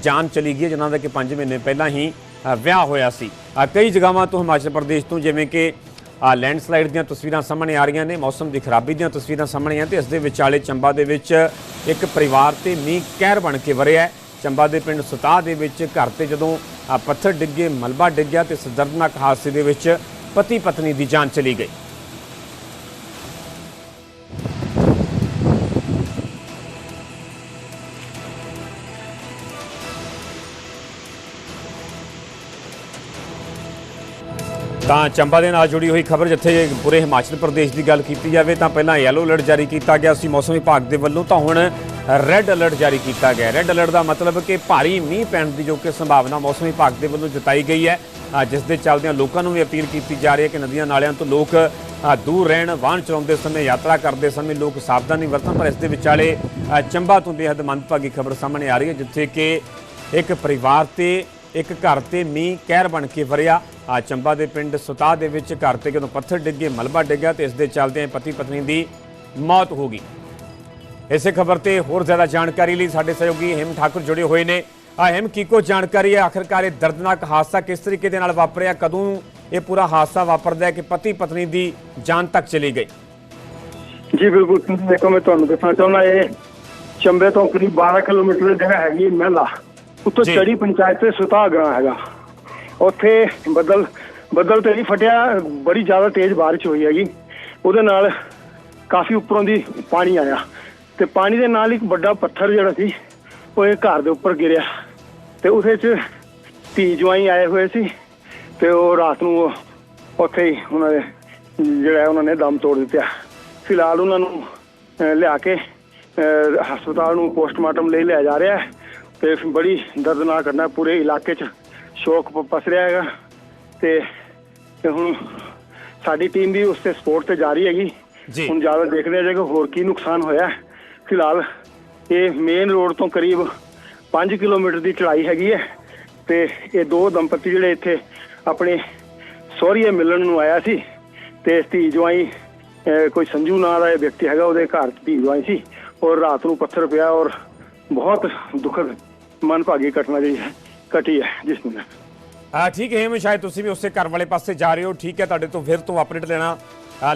ਜਾਨ ਚਲੀ ਗਈ, ਜਿਨ੍ਹਾਂ ਦਾ ਕਿ 5 ਮਹੀਨੇ ਪਹਿਲਾਂ ਹੀ ਵਿਆਹ ਹੋਇਆ ਸੀ। ਕਈ ਜਗ੍ਹਾਵਾਂ ਤੋਂ ਹਿਮਾਚਲ ਪ੍ਰਦੇਸ਼ ਤੋਂ ਜਿਵੇਂ ਕਿ ਲੈਂਡਸਲਾਈਡ ਦੀਆਂ ਤਸਵੀਰਾਂ ਸਾਹਮਣੇ ਆ ਰਹੀਆਂ ਨੇ, ਮੌਸਮ ਦੀ ਖਰਾਬੀ ਦੀਆਂ ਤਸਵੀਰਾਂ ਸਾਹਮਣੇ ਆ ਤੇ ਇਸ ਦੇ ਵਿਚਾਲੇ ਚੰਬਾ ਦੇ ਵਿੱਚ ਇੱਕ ਪਰਿਵਾਰ ਤੇ ਮੀਂਹ ਕਹਿਰ ਬਣ ਕੇ ਵਰਿਆ। ਚੰਬਾ ਦੇ ਪਿੰਡ ਸੁਤਾਹ ਦੇ ਵਿੱਚ ਘਰ ਤੇ ਜਦੋਂ ਪੱਥਰ ਡਿੱਗੇ, ਮਲਬਾ ਡਿੱਗਿਆ ਤੇ ਇਸ ਦਰਦਨਾਕ ਹਾਦਸੇ ਦੇ ਵਿੱਚ ਪਤੀ ਪਤਨੀ ਦੀ ਜਾਨ ਚਲੀ ਗਈ। ਤਾਂ ਚੰਬਾ ਦੇ ਨਾਲ ਜੁੜੀ ਹੋਈ ਖਬਰ, ਜਿੱਥੇ ਪੂਰੇ ਹਿਮਾਚਲ ਪ੍ਰਦੇਸ਼ ਦੀ ਗੱਲ ਕੀਤੀ ਜਾਵੇ ਤਾਂ ਪਹਿਲਾਂ ਯੈਲੋ ਅਲਰਟ ਜਾਰੀ ਕੀਤਾ ਗਿਆ ਸੀ ਮੌਸਮ ਵਿਭਾਗ ਦੇ ਵੱਲੋਂ, ਤਾਂ ਹੁਣ ਰੈੱਡ ਅਲਰਟ ਜਾਰੀ ਕੀਤਾ ਗਿਆ। ਰੈੱਡ ਅਲਰਟ ਦਾ ਮਤਲਬ ਕਿ ਭਾਰੀ ਮੀਂਹ ਪੈਣ ਦੀ ਜੋ ਕਿ ਸੰਭਾਵਨਾ ਮੌਸਮ ਵਿਭਾਗ ਦੇ ਵੱਲੋਂ ਜਤਾਈ ਗਈ ਹੈ, ਜਿਸ ਦੇ ਚੱਲਦਿਆਂ ਲੋਕਾਂ ਨੂੰ ਵੀ ਅਪੀਲ ਕੀਤੀ ਜਾ ਰਹੀ ਹੈ ਕਿ ਨਦੀਆਂ ਨਾਲਿਆਂ ਤੋਂ ਲੋਕ ਦੂਰ ਰਹਿਣ। ਵਾਹਨ ਚਲਾਉਂਦੇ ਸਮੇਂ, ਯਾਤਰਾ ਕਰਦੇ ਸਮੇਂ ਲੋਕ ਸਾਵਧਾਨੀ ਵਰਤਣ। ਪਰ ਇਸ ਦੇ ਵਿਚਾਲੇ ਚੰਬਾ ਤੋਂ ਬੇਹੱਦ ਮੰਦਭਾਗੀ ਖਬਰ ਸਾਹਮਣੇ ਆ ਰਹੀ ਹੈ, ਜਿੱਥੇ ਕਿ ਇੱਕ ਪਰਿਵਾਰ ਤੇ ਇੱਕ ਘਰ ਤੇ ਮੀਂਹ ਕਹਿਰ ਬਣ ਕੇ ਵਰਿਆ। ਚੰਬਾ ਦੇ ਪਿੰਡ ਸੁਤਾਹ ਦੇ ਵਿੱਚ ਘਰ ਤੇ ਜਦੋਂ ਪੱਥਰ ਡਿੱਗੇ, ਮਲਬਾ ਡਿੱਗਿਆ ਤੇ ਇਸ ਦੇ ਚੱਲਦਿਆਂ ਪਤੀ ਪਤਨੀ ਦੀ ਮੌਤ ਹੋ ਗਈ। ਇਸੇ ਖਬਰ ਤੇ ਹੋਰ ਜ਼ਿਆਦਾ ਜਾਣਕਾਰੀ ਲਈ ਸਾਡੇ ਸਹਿਯੋਗੀ ਹਿਮ ਠਾਕੁਰ ਜੁੜੇ ਹੋਏ ਨੇ। ਹਿਮ, ਕੀ ਕੋ ਜਾਣਕਾਰੀ ਹੈ? ਆਖਿਰਕਾਰ ਇਹ ਦਰਦਨਾਕ ਹਾਦਸਾ ਕਿਸ ਤਰੀਕੇ ਦੇ ਨਾਲ ਵਾਪਰਿਆ? ਕਦੋਂ ਇਹ ਪੂਰਾ ਹਾਦਸਾ ਵਾਪਰਦਾ ਹੈ ਕਿ ਪਤੀ ਪਤਨੀ ਦੀ ਜਾਨ ਤੱਕ ਚਲੀ ਗਈ? ਜੀ ਬਿਲਕੁਲ, ਦੇਖੋ ਮੈਂ ਤੁਹਾਨੂੰ ਦੱਸਣਾ ਚਾਹੁੰਦਾ, ਇਹ ਚੰਬੇ ਤੋਂ ਕਰੀਬ 12 ਕਿਲੋਮੀਟਰ ਦੀ ਜਗ੍ਹਾ ਹੈਗੀ ਮਹਿਲਾ, ਉੱਤੋਂ ਚੜੀ ਪੰਚਾਇਤ ਤੇ ਸੁਤਾਹ ਗਾਂ ਹੈਗਾ। ਉੱਥੇ ਬੱਦਲ ਤੇ ਨਹੀਂ ਫਟਿਆ, ਬੜੀ ਜ਼ਿਆਦਾ ਤੇਜ਼ ਬਾਰਿਸ਼ ਹੋਈ ਹੈਗੀ, ਉਹਦੇ ਨਾਲ ਕਾਫੀ ਉੱਪਰੋਂ ਦੀ ਪਾਣੀ ਆਇਆ ਤੇ ਪਾਣੀ ਦੇ ਨਾਲ ਇੱਕ ਵੱਡਾ ਪੱਥਰ ਜਿਹੜਾ ਸੀ ਉਹ ਇਹ ਘਰ ਦੇ ਉੱਪਰ ਗਿਰਿਆ ਤੇ ਉਹਦੇ 'ਚ ਧੀ ਜਵਾਈ ਆਏ ਹੋਏ ਸੀ ਤੇ ਉਹ ਰਾਤ ਨੂੰ ਉੱਥੇ ਹੀ ਉਹਨਾਂ ਨੇ ਦਮ ਤੋੜ ਦਿੱਤਾ। ਫਿਲਹਾਲ ਉਹਨਾਂ ਨੂੰ ਲਿਆ ਕੇ ਹਸਪਤਾਲ ਨੂੰ ਪੋਸਟਮਾਰਟਮ ਲਈ ਲਿਆ ਜਾ ਰਿਹਾ ਹੈ ਤੇ ਬੜੀ ਦਰਦਨਾਕ ਘਟਨਾ, ਪੂਰੇ ਇਲਾਕੇ 'ਚ ਸ਼ੋਕ ਪਸ ਰਿਹਾ ਹੈਗਾ ਤੇ ਹੁਣ ਸਾਡੀ ਟੀਮ ਵੀ ਉਸ ਤੇ ਸਪੋਰਟ ਤੇ ਜਾ ਰਹੀ ਹੈਗੀ। ਹੁਣ ਜ਼ਿਆਦਾ ਦੇਖਦੇ ਆ ਜੇ ਹੋਰ ਕੀ ਨੁਕਸਾਨ ਹੋਇਆ। ਫਿਲਹਾਲ ਇਹ ਮੇਨ ਰੋਡ ਤੋਂ ਕਰੀਬ 5 ਕਿਲੋਮੀਟਰ ਦੀ ਚੜਾਈ ਹੈਗੀ ਹੈ ਤੇ ਇਹ ਦੋ ਦੰਪਤੀ ਜਿਹੜੇ ਇੱਥੇ ਆਪਣੇ ਸਹੁਰੀਏ ਮਿਲਣ ਨੂੰ ਆਇਆ ਸੀ ਤੇ ਧੀ ਜਵਾਈ ਕੋਈ ਸੰਜੂ ਨਾਂ ਦਾ ਵਿਅਕਤੀ ਹੈਗਾ, ਉਹਦੇ ਘਰ ਧੀ ਜਵਾਈ ਸੀ ਔਰ ਰਾਤ ਨੂੰ ਪੱਥਰ ਪਿਆ ਔਰ ਬਹੁਤ ਦੁਖਦ ਮੰਦਭਾਗੀ ਘਟਨਾ ਜਿਹੜੀ ਹੈ ਘਟੀ ਹੈ ਜਿਸ ਨੂੰ। ਠੀਕ ਹੈ, ਸ਼ਾਇਦ ਤੁਸੀਂ ਵੀ ਉਸੇ ਘਰ ਵਾਲੇ ਪਾਸੇ ਜਾ ਰਹੇ ਹੋ। ਠੀਕ ਹੈ, ਤੁਹਾਡੇ ਤੋਂ ਫਿਰ ਤੋਂ ਅਪਡੇਟ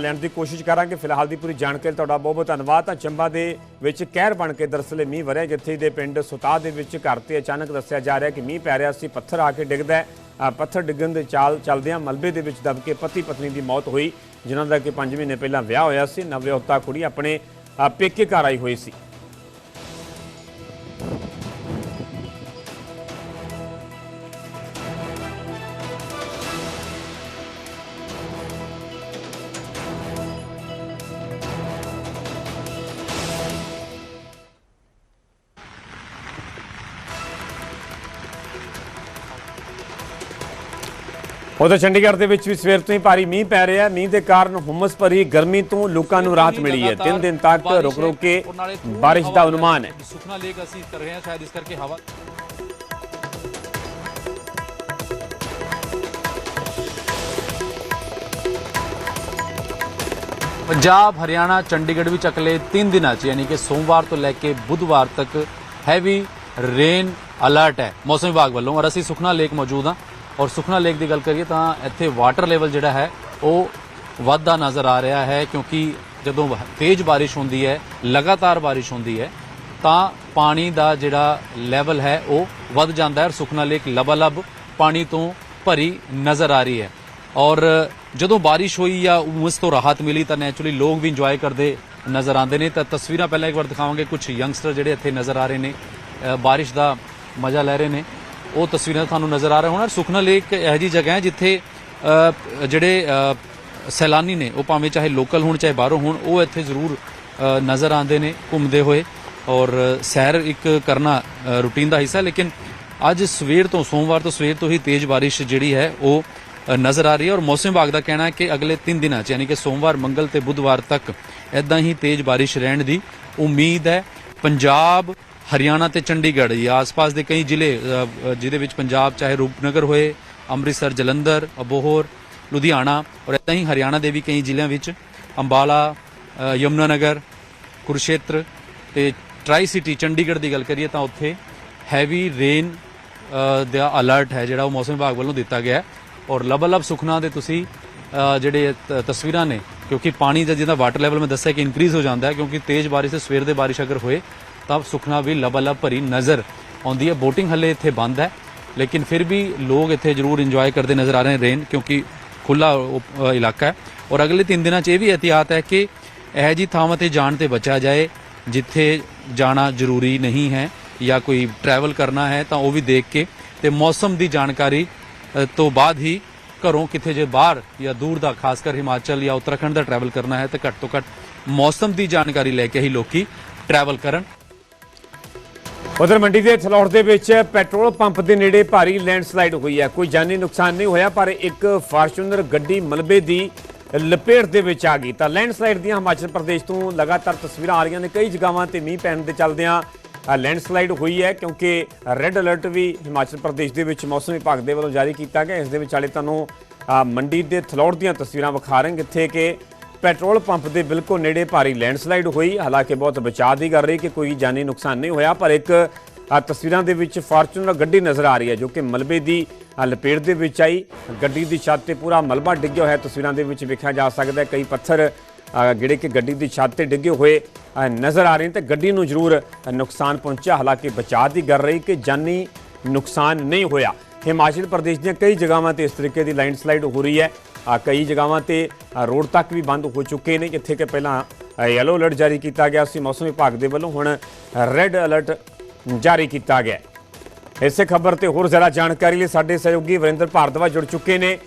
ਲੈਣ ਦੀ ਕੋਸ਼ਿਸ਼ ਕਰਾਂਗੇ। ਫਿਲਹਾਲ ਦੀ ਪੂਰੀ ਜਾਣਕਾਰੀ ਤੁਹਾਡਾ ਬਹੁਤ ਬਹੁਤ ਧੰਨਵਾਦ। ਤਾਂ ਚੰਬਾ ਦੇ ਵਿੱਚ ਕਹਿਰ ਬਣ ਕੇ ਦਰਅਸਲ ਮੀਂਹ ਵਰਿਆ, ਜਿੱਥੇ ਦੇ ਪਿੰਡ ਸੁਤਾਹ ਦੇ ਵਿੱਚ ਘਰ ਤੇ ਅਚਾਨਕ ਦੱਸਿਆ ਜਾ ਰਿਹਾ ਕਿ ਮੀਂਹ ਪੈ ਰਿਹਾ ਸੀ, ਪੱਥਰ ਆ ਕੇ ਡਿੱਗਦਾ। ਪੱਥਰ ਡਿੱਗਣ ਦੇ ਚੱਲਦਿਆਂ ਮਲਬੇ ਦੇ ਵਿੱਚ ਦਬ ਕੇ ਪਤੀ ਪਤਨੀ ਦੀ ਮੌਤ ਹੋਈ, ਜਿਨ੍ਹਾਂ ਦਾ ਕਿ 5 ਮਹੀਨੇ ਪਹਿਲਾਂ ਵਿਆਹ ਹੋਇਆ ਸੀ। ਨਵਵਿਆਹੁਤਾ ਕੁੜੀ ਆਪਣੇ ਪੇਕੇ ਘਰ ਆਈ ਹੋਈ ਸੀ। ਉਧਰ ਚੰਡੀਗੜ੍ਹ ਦੇ ਵਿੱਚ ਵੀ ਸਵੇਰ ਤੋਂ ਹੀ ਭਾਰੀ ਮੀਂਹ ਪੈ ਰਿਹਾ। ਮੀਂਹ ਦੇ ਕਾਰਨ ਹੁਮਸ ਭਰੀ ਗਰਮੀ ਤੋਂ ਲੋਕਾਂ ਨੂੰ ਰਾਹਤ ਮਿਲੀ ਹੈ। 3 ਦਿਨ ਤੱਕ ਰੁਕ ਰੁਕ ਕੇ ਬਾਰਿਸ਼ ਦਾ ਅਨੁਮਾਨ ਹੈ। ਸੁਖਨਾ ਲੇਕ ਅਸੀਂ ਕਰ ਰਹੇ ਹਾਂ, ਸ਼ਾਇਦ ਇਸ ਕਰਕੇ ਹਵਾ ਪੰਜਾਬ, ਹਰਿਆਣਾ, ਚੰਡੀਗੜ੍ਹ ਵਿੱਚ ਅਗਲੇ 3 ਦਿਨਾਂ 'ਚ ਯਾਨੀ ਕਿ ਸੋਮਵਾਰ ਤੋਂ ਲੈ ਕੇ ਬੁੱਧਵਾਰ ਤੱਕ ਹੈਵੀ ਰੇਨ ਅਲਰਟ ਹੈ ਮੌਸਮ ਵਿਭਾਗ ਵੱਲੋਂ। ਔਰ ਅਸੀਂ ਸੁਖਨਾ ਲੇਕ ਮੌਜੂਦ ਹਾਂ ਔਰ ਸੁਖਨਾ ਲੇਕ ਦੀ ਗੱਲ ਕਰੀਏ ਤਾਂ ਇੱਥੇ ਵਾਟਰ ਲੈਵਲ ਜਿਹੜਾ ਹੈ ਉਹ ਵੱਧਦਾ ਨਜ਼ਰ ਆ ਰਿਹਾ ਹੈ, ਕਿਉਂਕਿ ਜਦੋਂ ਤੇਜ਼ ਬਾਰਿਸ਼ ਹੁੰਦੀ ਹੈ, ਲਗਾਤਾਰ ਬਾਰਿਸ਼ ਹੁੰਦੀ ਹੈ ਤਾਂ ਪਾਣੀ ਦਾ ਜਿਹੜਾ ਲੈਵਲ ਹੈ ਉਹ ਵੱਧ ਜਾਂਦਾ ਹੈ ਔਰ ਸੁਖਨਾ ਲੇਕ ਲਬਾਲਬ ਪਾਣੀ ਤੋਂ ਭਰੀ ਨਜ਼ਰ ਆ ਰਹੀ ਹੈ। ਔਰ ਜਦੋਂ ਬਾਰਿਸ਼ ਹੋਈ ਜਾਂ ਉਮਸ ਤੋਂ ਰਾਹਤ ਮਿਲੀ ਤਾਂ ਨੈਚੁਰਲੀ ਲੋਕ ਵੀ ਇੰਜੋਏ ਕਰਦੇ ਨਜ਼ਰ ਆਉਂਦੇ ਨੇ। ਤਾਂ ਤਸਵੀਰਾਂ ਪਹਿਲਾਂ ਇੱਕ ਵਾਰ ਦਿਖਾਵਾਂਗੇ, ਕੁਝ ਯੰਗਸਟਰ ਜਿਹੜੇ ਇੱਥੇ ਨਜ਼ਰ ਆ ਰਹੇ ਨੇ ਬਾਰਿਸ਼ ਦਾ ਮਜ਼ਾ ਲੈ ਰਹੇ ਨੇ, ਉਹ ਤਸਵੀਰਾਂ ਤੁਹਾਨੂੰ ਨਜ਼ਰ ਆ ਰਹੇ ਹੋਣ। ਸੁਖਨਾ ਲੇਕ ਇਹੋ ਜਿਹੀ ਜਗ੍ਹਾ ਹੈ ਜਿੱਥੇ ਜਿਹੜੇ ਸੈਲਾਨੀ ਨੇ ਉਹ ਭਾਵੇਂ ਚਾਹੇ ਲੋਕਲ ਹੋਣ ਚਾਹੇ ਬਾਹਰੋਂ ਹੋਣ, ਉਹ ਇੱਥੇ ਜ਼ਰੂਰ ਨਜ਼ਰ ਆਉਂਦੇ ਨੇ ਘੁੰਮਦੇ ਹੋਏ, ਔਰ ਸੈਰ ਇੱਕ ਕਰਨਾ ਰੂਟੀਨ ਦਾ ਹਿੱਸਾ। ਲੇਕਿਨ ਅੱਜ ਸਵੇਰ ਤੋਂ ਸੋਮਵਾਰ ਤੋਂ ਸਵੇਰ ਤੋਂ ਹੀ ਤੇਜ਼ ਬਾਰਿਸ਼ ਜਿਹੜੀ ਹੈ ਉਹ ਨਜ਼ਰ ਆ ਰਹੀ ਹੈ, ਔਰ ਮੌਸਮ ਵਿਭਾਗ ਦਾ ਕਹਿਣਾ ਹੈ ਕਿ ਅਗਲੇ 3 ਦਿਨਾਂ 'ਚ ਯਾਨੀ ਕਿ ਸੋਮਵਾਰ, ਮੰਗਲ ਤੇ ਬੁੱਧਵਾਰ ਤੱਕ ਇਦਾਂ ਹੀ ਤੇਜ਼ ਬਾਰਿਸ਼ ਰਹਿਣ ਦੀ ਉਮੀਦ ਹੈ। ਪੰਜਾਬ, ਹਰਿਆਣਾ ਤੇ ਚੰਡੀਗੜ੍ਹ ਜਾਂ ਆਸ-ਪਾਸ ਦੇ ਕਈ ਜ਼ਿਲ੍ਹੇ ਜਿਹਦੇ ਵਿੱਚ ਪੰਜਾਬ ਚਾਹੇ ਰੂਪਨਗਰ ਹੋਏ, ਅੰਮ੍ਰਿਤਸਰ, ਜਲੰਧਰ, ਅਬੋਹਰ, ਲੁਧਿਆਣਾ, ਔਰ ਇਦਾਂ ਹੀ ਹਰਿਆਣਾ ਦੇ ਵੀ ਕਈ ਜ਼ਿਲ੍ਹਿਆਂ ਵਿੱਚ ਅੰਬਾਲਾ, ਯਮੁਨਾਨਗਰ, ਕੁਰੂਕਸ਼ੇਤਰ ਤੇ ਟਰਾਈ ਸਿਟੀ ਚੰਡੀਗੜ੍ਹ ਦੀ ਗੱਲ ਕਰੀਏ ਤਾਂ ਉੱਥੇ ਹੈਵੀ ਰੇਨ ਦਾ ਅਲਰਟ ਹੈ ਜਿਹੜਾ ਉਹ ਮੌਸਮ ਵਿਭਾਗ ਵੱਲੋਂ ਦਿੱਤਾ ਗਿਆ ਹੈ। ਔਰ ਲਬ ਸੁਖਨਾ ਦੇ ਤੁਸੀਂ ਜਿਹੜੇ ਤਸਵੀਰਾਂ ਨੇ, ਕਿਉਂਕਿ ਪਾਣੀ ਦਾ ਜਿਹਦਾ ਵਾਟਰ ਲੈਵਲ ਮੈਂ ਦੱਸਿਆ ਕਿ ਇਨਕਰੀਜ਼ ਹੋ ਜਾਂਦਾ ਹੈ, ਕਿਉਂਕਿ ਤੇਜ਼ ਬਾਰਿਸ਼ ਤੇ ਸਵੇਰ ਦੇ ਬਾਰਿਸ਼ ਅਗਰ ਹੋਏ ਤਾਂ ਸੁਖਨਾ ਵੀ ਲਬ ਭਰੀ ਨਜ਼ਰ ਆਉਂਦੀ ਹੈ। ਬੋਟਿੰਗ ਹਲੇ ਇੱਥੇ ਬੰਦ ਹੈ, ਲੇਕਿਨ ਫਿਰ ਵੀ ਲੋਕ ਇੱਥੇ ਜ਼ਰੂਰ ਇੰਜੋਏ ਕਰਦੇ ਨਜ਼ਰ ਆ ਰਹੇ ਨੇ ਰੇਨ, ਕਿਉਂਕਿ ਖੁੱਲਾ ਇਲਾਕਾ ਹੈ। ਔਰ ਅਗਲੇ 3 ਦਿਨਾਂ 'ਚ ਇਹ ਵੀ ਇਹਤਿਆਤ ਹੈ ਕਿ ਇਹੋ ਜਿਹੀ ਥਾਵਾਂ ਤੇ ਜਾਣ ਤੇ ਬਚਿਆ ਜਾਏ ਜਿੱਥੇ ਜਾਣਾ ਜ਼ਰੂਰੀ ਨਹੀਂ ਹੈ ਜਾਂ ਕੋਈ ਟਰੈਵਲ ਕਰਨਾ ਹੈ ਤਾਂ ਉਹ ਵੀ ਦੇਖ ਕੇ ਤੇ ਮੌਸਮ ਦੀ ਜਾਣਕਾਰੀ ਤੋਂ ਬਾਅਦ ਹੀ ਘਰੋਂ ਕਿੱਥੇ ਜੇ ਬਾਹਰ ਜਾਂ ਦੂਰ ਦਾ, ਖਾਸ ਕਰ ਹਿਮਾਚਲ ਜਾਂ ਉੱਤਰਾਖੰਡ ਦਾ ਟਰੈਵਲ ਕਰਨਾ ਹੈ ਤਾਂ ਘੱਟ ਤੋਂ ਘੱਟ ਮੌਸਮ ਦੀ ਜਾਣਕਾਰੀ ਲੈ ਕੇ ਹੀ ਲੋਕੀ ਟਰੈਵਲ ਕਰਨ। ਉਧਰ ਮੰਡੀ ਦੇ ਥਲੌੜ ਦੇ ਵਿੱਚ ਪੈਟਰੋਲ ਪੰਪ ਦੇ ਨੇੜੇ ਭਾਰੀ ਲੈਂਡਸਲਾਈਡ ਹੋਈ ਹੈ। ਕੋਈ ਜਾਨੀ ਨੁਕਸਾਨ ਨਹੀਂ ਹੋਇਆ, ਪਰ ਇੱਕ ਫਾਰਚੂਨਰ ਗੱਡੀ ਮਲਬੇ ਦੀ ਲਪੇਟ ਦੇ ਵਿੱਚ ਆ ਗਈ। ਤਾਂ ਲੈਂਡਸਲਾਈਡ ਦੀਆਂ ਹਿਮਾਚਲ ਪ੍ਰਦੇਸ਼ ਤੋਂ ਲਗਾਤਾਰ ਤਸਵੀਰਾਂ ਆ ਰਹੀਆਂ ਨੇ। ਕਈ ਜਗ੍ਹਾਵਾਂ ਤੇ ਮੀਂਹ ਪੈਣ ਦੇ ਚੱਲਦਿਆਂ ਲੈਂਡਸਲਾਈਡ ਹੋਈ ਹੈ, ਕਿਉਂਕਿ ਰੈੱਡ ਅਲਰਟ ਵੀ ਹਿਮਾਚਲ ਪ੍ਰਦੇਸ਼ ਦੇ ਵਿੱਚ ਮੌਸਮ ਵਿਭਾਗ ਦੇ ਵੱਲੋਂ ਜਾਰੀ ਕੀਤਾ ਗਿਆ। ਇਸ ਦੇ ਵਿਚਾਲੇ ਤੁਹਾਨੂੰ ਮੰਡੀ ਦੇ ਥਲੌੜ ਦੀਆਂ ਤਸਵੀਰਾਂ ਵਿਖਾ ਰਹੇ ਜਿੱਥੇ ਕਿ ਪੈਟਰੋਲ ਪੰਪ ਦੇ ਬਿਲਕੁਲ ਨੇੜੇ ਭਾਰੀ ਲੈਂਡਸਲਾਈਡ ਹੋਈ। ਹਾਲਾਂਕਿ ਬਹੁਤ ਬਚਾਅ ਦੀ ਗੱਲ ਰਹੀ ਕਿ ਕੋਈ ਜਾਨੀ ਨੁਕਸਾਨ ਨਹੀਂ ਹੋਇਆ, ਪਰ ਇੱਕ ਤਸਵੀਰਾਂ ਦੇ ਵਿੱਚ ਫਾਰਚੂਨਰ ਗੱਡੀ ਨਜ਼ਰ ਆ ਰਹੀ ਹੈ ਜੋ ਕਿ ਮਲਬੇ ਦੀ ਲਪੇਟ ਦੇ ਵਿੱਚ ਆਈ। ਗੱਡੀ ਦੀ ਛੱਤ ਤੇ ਪੂਰਾ ਮਲਬਾ ਡਿੱਗਿਆ ਹੋਇਆ ਤਸਵੀਰਾਂ ਦੇ ਵਿੱਚ ਵੇਖਿਆ ਜਾ ਸਕਦਾ ਹੈ। ਕਈ ਪੱਥਰ ਜਿਹੜੇ ਕਿ ਗੱਡੀ ਦੀ ਛੱਤ ਤੇ ਡਿੱਗੇ ਹੋਏ ਨਜ਼ਰ ਆ ਰਹੇ ਨੇ ਤੇ ਗੱਡੀ ਨੂੰ ਜ਼ਰੂਰ ਨੁਕਸਾਨ ਪਹੁੰਚਿਆ। ਹਾਲਾਂਕਿ ਬਚਾਅ ਦੀ ਗੱਲ ਰਹੀ ਕਿ ਜਾਨੀ ਨੁਕਸਾਨ ਨਹੀਂ ਹੋਇਆ। ਹਿਮਾਚਲ ਪ੍ਰਦੇਸ਼ ਦੀਆਂ ਕਈ ਜਗ੍ਹਾਵਾਂ ਤੇ ਇਸ ਤਰੀਕੇ ਦੀ ਲੈਂਡਸਲਾਈਡ ਹੋ ਰਹੀ ਹੈ। ਕਈ ਜਗ੍ਹਾਵਾਂ ਤੇ ਰੋਡ ਤੱਕ ਵੀ ਬੰਦ ਹੋ ਚੁੱਕੇ ਨੇ, ਜਿੱਥੇ ਕਿ ਪਹਿਲਾਂ ਯੈਲੋ ਅਲਰਟ ਜਾਰੀ ਕੀਤਾ ਗਿਆ ਸੀ ਮੌਸਮ ਵਿਭਾਗ ਦੇ ਵੱਲੋਂ, ਹੁਣ ਰੈੱਡ ਅਲਰਟ ਜਾਰੀ ਕੀਤਾ ਗਿਆ। ਇਸੇ ਖਬਰ ਤੇ ਹੋਰ ਜ਼ਿਆਦਾ ਜਾਣਕਾਰੀ ਲਈ ਸਾਡੇ ਸਹਿਯੋਗੀ ਵਰਿੰਦਰ ਭਾਰਦਵਾਜ ਜੁੜ ਚੁੱਕੇ ਨੇ।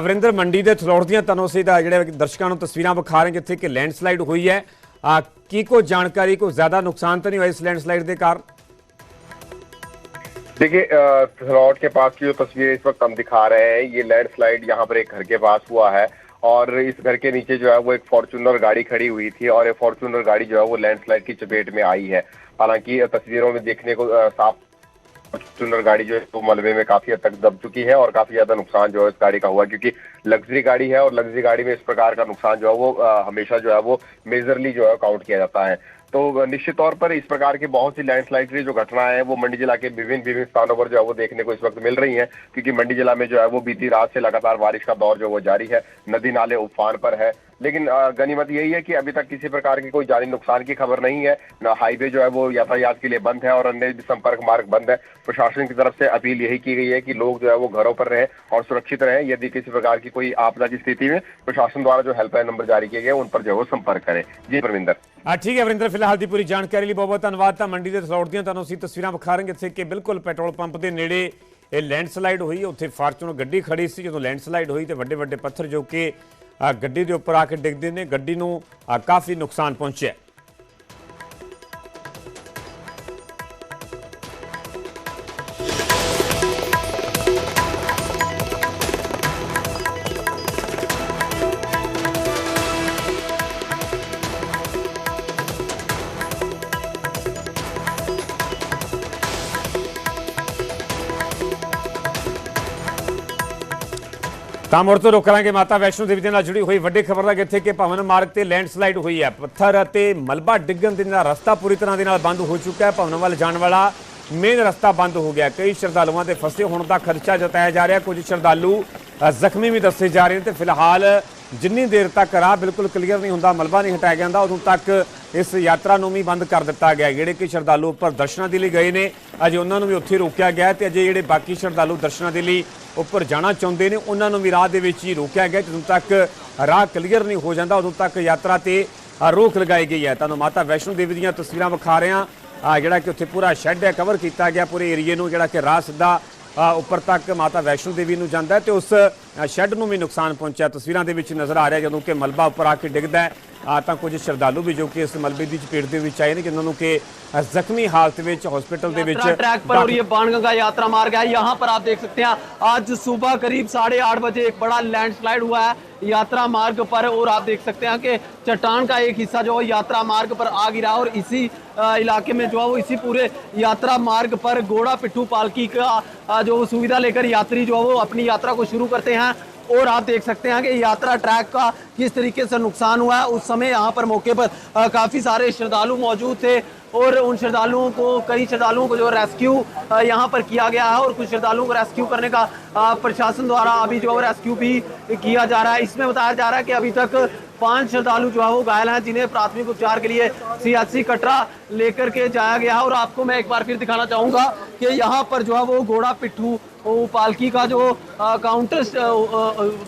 ਵਰਿੰਦਰ, ਮੰਡੀ ਦੇ ਥਲੌੜ ਦੀਆਂ ਤੁਹਾਨੂੰ ਅਸੀਂ ਜਿਹੜੇ ਦਰਸ਼ਕਾਂ ਨੂੰ ਤਸਵੀਰਾਂ ਵਿਖਾ ਰਹੇ ਜਿੱਥੇ ਕਿ ਲੈਂਡਸਲਾਈਡ ਹੋਈ ਹੈ, ਕੀ ਕੋਈ ਜਾਣਕਾਰੀ, ਕੋਈ ਜ਼ਿਆਦਾ ਨੁਕਸਾਨ तो नहीं हुआ इस लैंडस्लाइड के कारण? देखिए, थलौड़ के पास की जो तस्वीर इस वक्त हम दिखा रहे हैं, ये लैंडस्लाइड यहाँ पर एक घर के पास हुआ है और इस घर के नीचे जो है वो एक फॉर्च्यूनर गाड़ी खड़ी हुई थी और ये फॉर्च्यूनर गाड़ी जो है वो लैंडस्लाइड की चपेट में आई है। हालांकि तस्वीरों में देखने को साफ फॉर्च्यूनर गाड़ी जो है वो मलबे में काफी हद तक दब चुकी है और काफी ज्यादा नुकसान जो है इस गाड़ी का हुआ, क्योंकि लग्जरी गाड़ी है और लग्जरी गाड़ी में इस प्रकार का नुकसान जो है वो हमेशा जो है वो मेजरली जो है काउंट किया जाता है। तो निश्चित तौर पर इस प्रकार की बहुत सी लैंडस्लाइड की जो घटनाएं हैं वो मंडी जिला के विभिन्न स्थानों पर जो है वो देखने को इस वक्त मिल रही हैं, क्योंकि मंडी जिला में जो है वो बीती रात से लगातार बारिश का दौर जो वो जारी है, नदी नाले उफान पर है। लेकिन गनीमत यही है कि अभी तक किसी प्रकार की कोई जानी नुकसान की खबर नहीं है। हाईवे जो है वो यातायात के लिए बंद है और अन्य संपर्क मार्ग बंद है। प्रशासन की तरफ से अपील यही की गई है कि लोग जो है वो घरों पर रहें और सुरक्षित रहें। यदि किसी प्रकार की कोई आपदा की स्थिति में प्रशासन द्वारा जो हेल्पलाइन नंबर जारी किए गए उन पर जो है वो संपर्क करें। जी परविंदर। ठीक है वरिंदर, फिलहाल की पूरी जानकारी लिए बहुत बहुत धन्यवाद। मंडी के थलौड़ ਦੀਆਂ ਤੁਹਾਨੂੰ ਅਸੀਂ ਤਸਵੀਰਾਂ ਵਿਖਾ ਰਹੇ ਜਿੱਥੇ ਕਿ ਬਿਲਕੁਲ ਪੈਟਰੋਲ ਪੰਪ ਦੇ ਨੇੜੇ ਇਹ ਲੈਂਡਸਲਾਈਡ ਹੋਈ। ਉੱਥੇ ਫਾਰਚੂਨਰ ਗੱਡੀ ਖੜੀ ਸੀ, ਜਦੋਂ ਲੈਂਡਸਲਾਈਡ ਹੋਈ ਤੇ ਵੱਡੇ ਵੱਡੇ ਪੱਥਰ ਜੋ ਕਿ ਗੱਡੀ ਦੇ ਉੱਪਰ ਆ ਕੇ ਡਿੱਗਦੇ ਨੇ, ਗੱਡੀ ਨੂੰ ਕਾਫੀ ਨੁਕਸਾਨ ਪਹੁੰਚਿਆ। ਤਾਂ ਮੁੜ ਤੋਂ ਰੁਕ ਕਰਾਂਗੇ ਮਾਤਾ ਵੈਸ਼ਨੋ ਦੇਵੀ ਦੇ ਨਾਲ ਜੁੜੀ ਹੋਈ ਵੱਡੀ ਖਬਰ ਦਾ, ਜਿੱਥੇ ਕਿ ਭਵਨ ਮਾਰਗ ਤੇ ਲੈਂਡਸਲਾਈਡ ਹੋਈ ਹੈ। ਪੱਥਰ ਅਤੇ ਮਲਬਾ ਡਿੱਗਣ ਦੇ ਨਾਲ ਰਸਤਾ ਪੂਰੀ ਤਰ੍ਹਾਂ ਦੇ ਨਾਲ ਬੰਦ ਹੋ ਚੁੱਕਾ ਹੈ। ਭਵਨ ਵੱਲ ਜਾਣ ਵਾਲਾ ਮੇਨ ਰਸਤਾ ਬੰਦ ਹੋ ਗਿਆ। ਕਈ ਸ਼ਰਧਾਲੂਆਂ ਦੇ ਫਸੇ ਹੋਣ ਦਾ ਖਦਸ਼ਾ ਜਤਾਇਆ ਜਾ ਰਿਹਾ। ਕੁਝ ਸ਼ਰਧਾਲੂ ਜ਼ਖਮੀ ਵੀ ਦੱਸੇ ਜਾ ਰਹੇ ਨੇ। ਤੇ ਫਿਲਹਾਲ ਜਿੰਨੀ ਦੇਰ ਤੱਕ ਰਾਹ ਬਿਲਕੁਲ ਕਲੀਅਰ ਨਹੀਂ ਹੁੰਦਾ, ਮਲਬਾ ਨਹੀਂ ਹਟਾਇਆ ਜਾਂਦਾ, ਉਦੋਂ ਤੱਕ ਇਸ ਯਾਤਰਾ ਨੂੰ ਵੀ ਬੰਦ ਕਰ ਦਿੱਤਾ ਗਿਆ। ਜਿਹੜੇ ਕਿ ਸ਼ਰਧਾਲੂ ਉੱਪਰ ਦਰਸ਼ਨਾਂ ਦੇ ਲਈ ਗਏ ਨੇ, ਅਜੇ ਉਹਨਾਂ ਨੂੰ ਵੀ ਉੱਥੇ ਰੋਕਿਆ ਗਿਆ ਤੇ ਅਜੇ ਜਿਹੜੇ ਬਾਕੀ ਸ਼ਰਧਾਲੂ ਦਰਸ਼ਨਾਂ ਦੇ ਲਈ ਉੱਪਰ ਜਾਣਾ ਚਾਹੁੰਦੇ ਨੇ ਉਹਨਾਂ ਨੂੰ ਵੀ ਰਾਹ ਦੇ ਵਿੱਚ ਹੀ ਰੋਕਿਆ ਗਿਆ। ਜਦੋਂ ਤੱਕ ਰਾਹ ਕਲੀਅਰ ਨਹੀਂ ਹੋ ਜਾਂਦਾ ਉਦੋਂ ਤੱਕ ਯਾਤਰਾ ਤੇ ਰੋਕ ਲਗਾਈ ਗਈ ਹੈ। ਤੁਹਾਨੂੰ ਮਾਤਾ ਵੈਸ਼ਨੋ ਦੇਵੀ ਦੀਆਂ ਤਸਵੀਰਾਂ ਵਿਖਾ ਰਹੇ ਹਾਂ। ਜਿਹੜਾ ਕਿ ਉੱਥੇ ਪੂਰਾ ਸ਼ੈੱਡ ਹੈ, ਕਵਰ ਕੀਤਾ ਗਿਆ ਪੂਰੇ ਏਰੀਏ ਨੂੰ, ਜਿਹੜਾ ਕਿ ਰਾਹ ਸਿੱਧਾ ਉੱਪਰ ਤੱਕ ਮਾਤਾ ਵੈਸ਼ਨੋ ਦੇਵੀ ਨੂੰ ਜਾਂਦਾ ਹੈ ਤੇ ਉਸ ਸ਼ੈੱਡ ਨੂੰ ਵੀ ਨੁਕਸਾਨ ਪਹੁੰਚਿਆ ਤਸਵੀਰਾਂ ਦੇ ਵਿੱਚ ਨਜ਼ਰ ਆ ਰਿਹਾ। ਜਦੋਂ ਕਿ ਮਲਬਾ ਉੱਪਰ ਆ ਕੇ ਡਿੱਗਦਾ ਹੈ ਤਾਂ ਕੁਝ ਸ਼ਰਧਾਲੂ ਵੀ ਜੋ ਕਿ ਇਸ ਮਲਬੇ ਦੀ ਚਪੇਟ ਦੇ ਵਿੱਚ ਆਏ ਨੇ, ਜਿਨ੍ਹਾਂ ਨੂੰ ਕਿ ਜ਼ਖਮੀ हालत में हॉस्पिटल के ट्रैक पर। और ये बाणगंगा यात्रा मार्ग है, यहाँ पर आप देख सकते हैं आज सुबह करीब 8:30 बजे एक बड़ा लैंडस्लाइड हुआ है यात्रा मार्ग पर। और आप देख सकते हैं कि चट्टान का एक हिस्सा जो है यात्रा मार्ग पर आ गिरा और इसी इलाके में जो है वो इसी पूरे यात्रा मार्ग पर घोड़ा पिट्ठू पालकी का जो सुविधा लेकर यात्री जो है वो अपनी यात्रा को शुरू करते हैं। और आप देख सकते हैं कि यात्रा ट्रैक का किस तरीके से नुकसान हुआ है। उस समय यहाँ पर मौके पर काफ़ी सारे श्रद्धालु मौजूद थे और उन श्रद्धालुओं को, कई श्रद्धालुओं को जो रेस्क्यू यहाँ पर किया गया है और कुछ श्रद्धालुओं को रेस्क्यू करने का प्रशासन द्वारा अभी जो रेस्क्यू भी किया जा रहा है। इसमें बताया जा रहा है कि अभी तक 5 श्रद्धालु जो है वो घायल हैं, जिन्हें प्राथमिक उपचार के लिए CHC कटरा लेकर के जाया गया है। और आपको मैं एक बार फिर दिखाना चाहूँगा कि यहाँ पर जो है वो घोड़ा पिट्ठू पालकी का जो काउंटर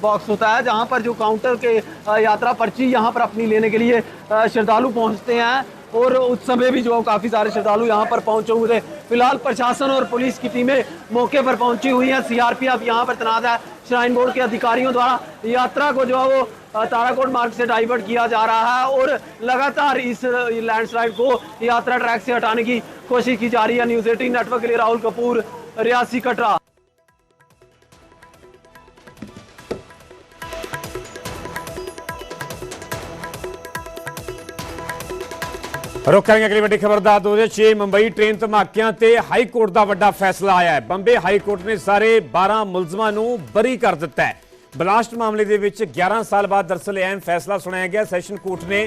बॉक्स होता है, जहाँ पर जो काउंटर के यात्रा पर्ची यहाँ पर अपनी लेने के लिए श्रद्धालु पहुँचते हैं और उस समय भी जो काफ़ी सारे श्रद्धालु यहाँ पर पहुँचे हुए थे। फिलहाल प्रशासन और पुलिस की टीमें मौके पर पहुँची हुई हैं। CRPF यहाँ पर तैनात है। श्राइन बोर्ड के अधिकारियों द्वारा यात्रा को जो है वो ताराकोट मार्ग से डाइवर्ट किया जा रहा है और लगातार इस लैंडस्लाइड को यात्रा ट्रैक से हटाने की कोशिश की जा रही है। न्यूज़ 18 नेटवर्क के लिए राहुल कपूर, रियासी, कटरा। रुख करेंगे अगली बड़ी खबर का। 2006 मुंबई ट्रेन धमाकिਆਂ ਤੇ हाई कोर्ट का ਵੱਡਾ फैसला आया है। बंबे हाई कोर्ट ने सारे 12 मुलजमान ਨੂੰ बरी कर दिता है। ਬਲਾਸਟ ਮਾਮਲੇ ਦੇ ਵਿੱਚ 11 ਸਾਲ ਬਾਅਦ ਦਰਅਸਲ ਅਹਿਮ ਫੈਸਲਾ ਸੁਣਾਇਆ ਗਿਆ। ਸੈਸ਼ਨ ਕੋਰਟ ਨੇ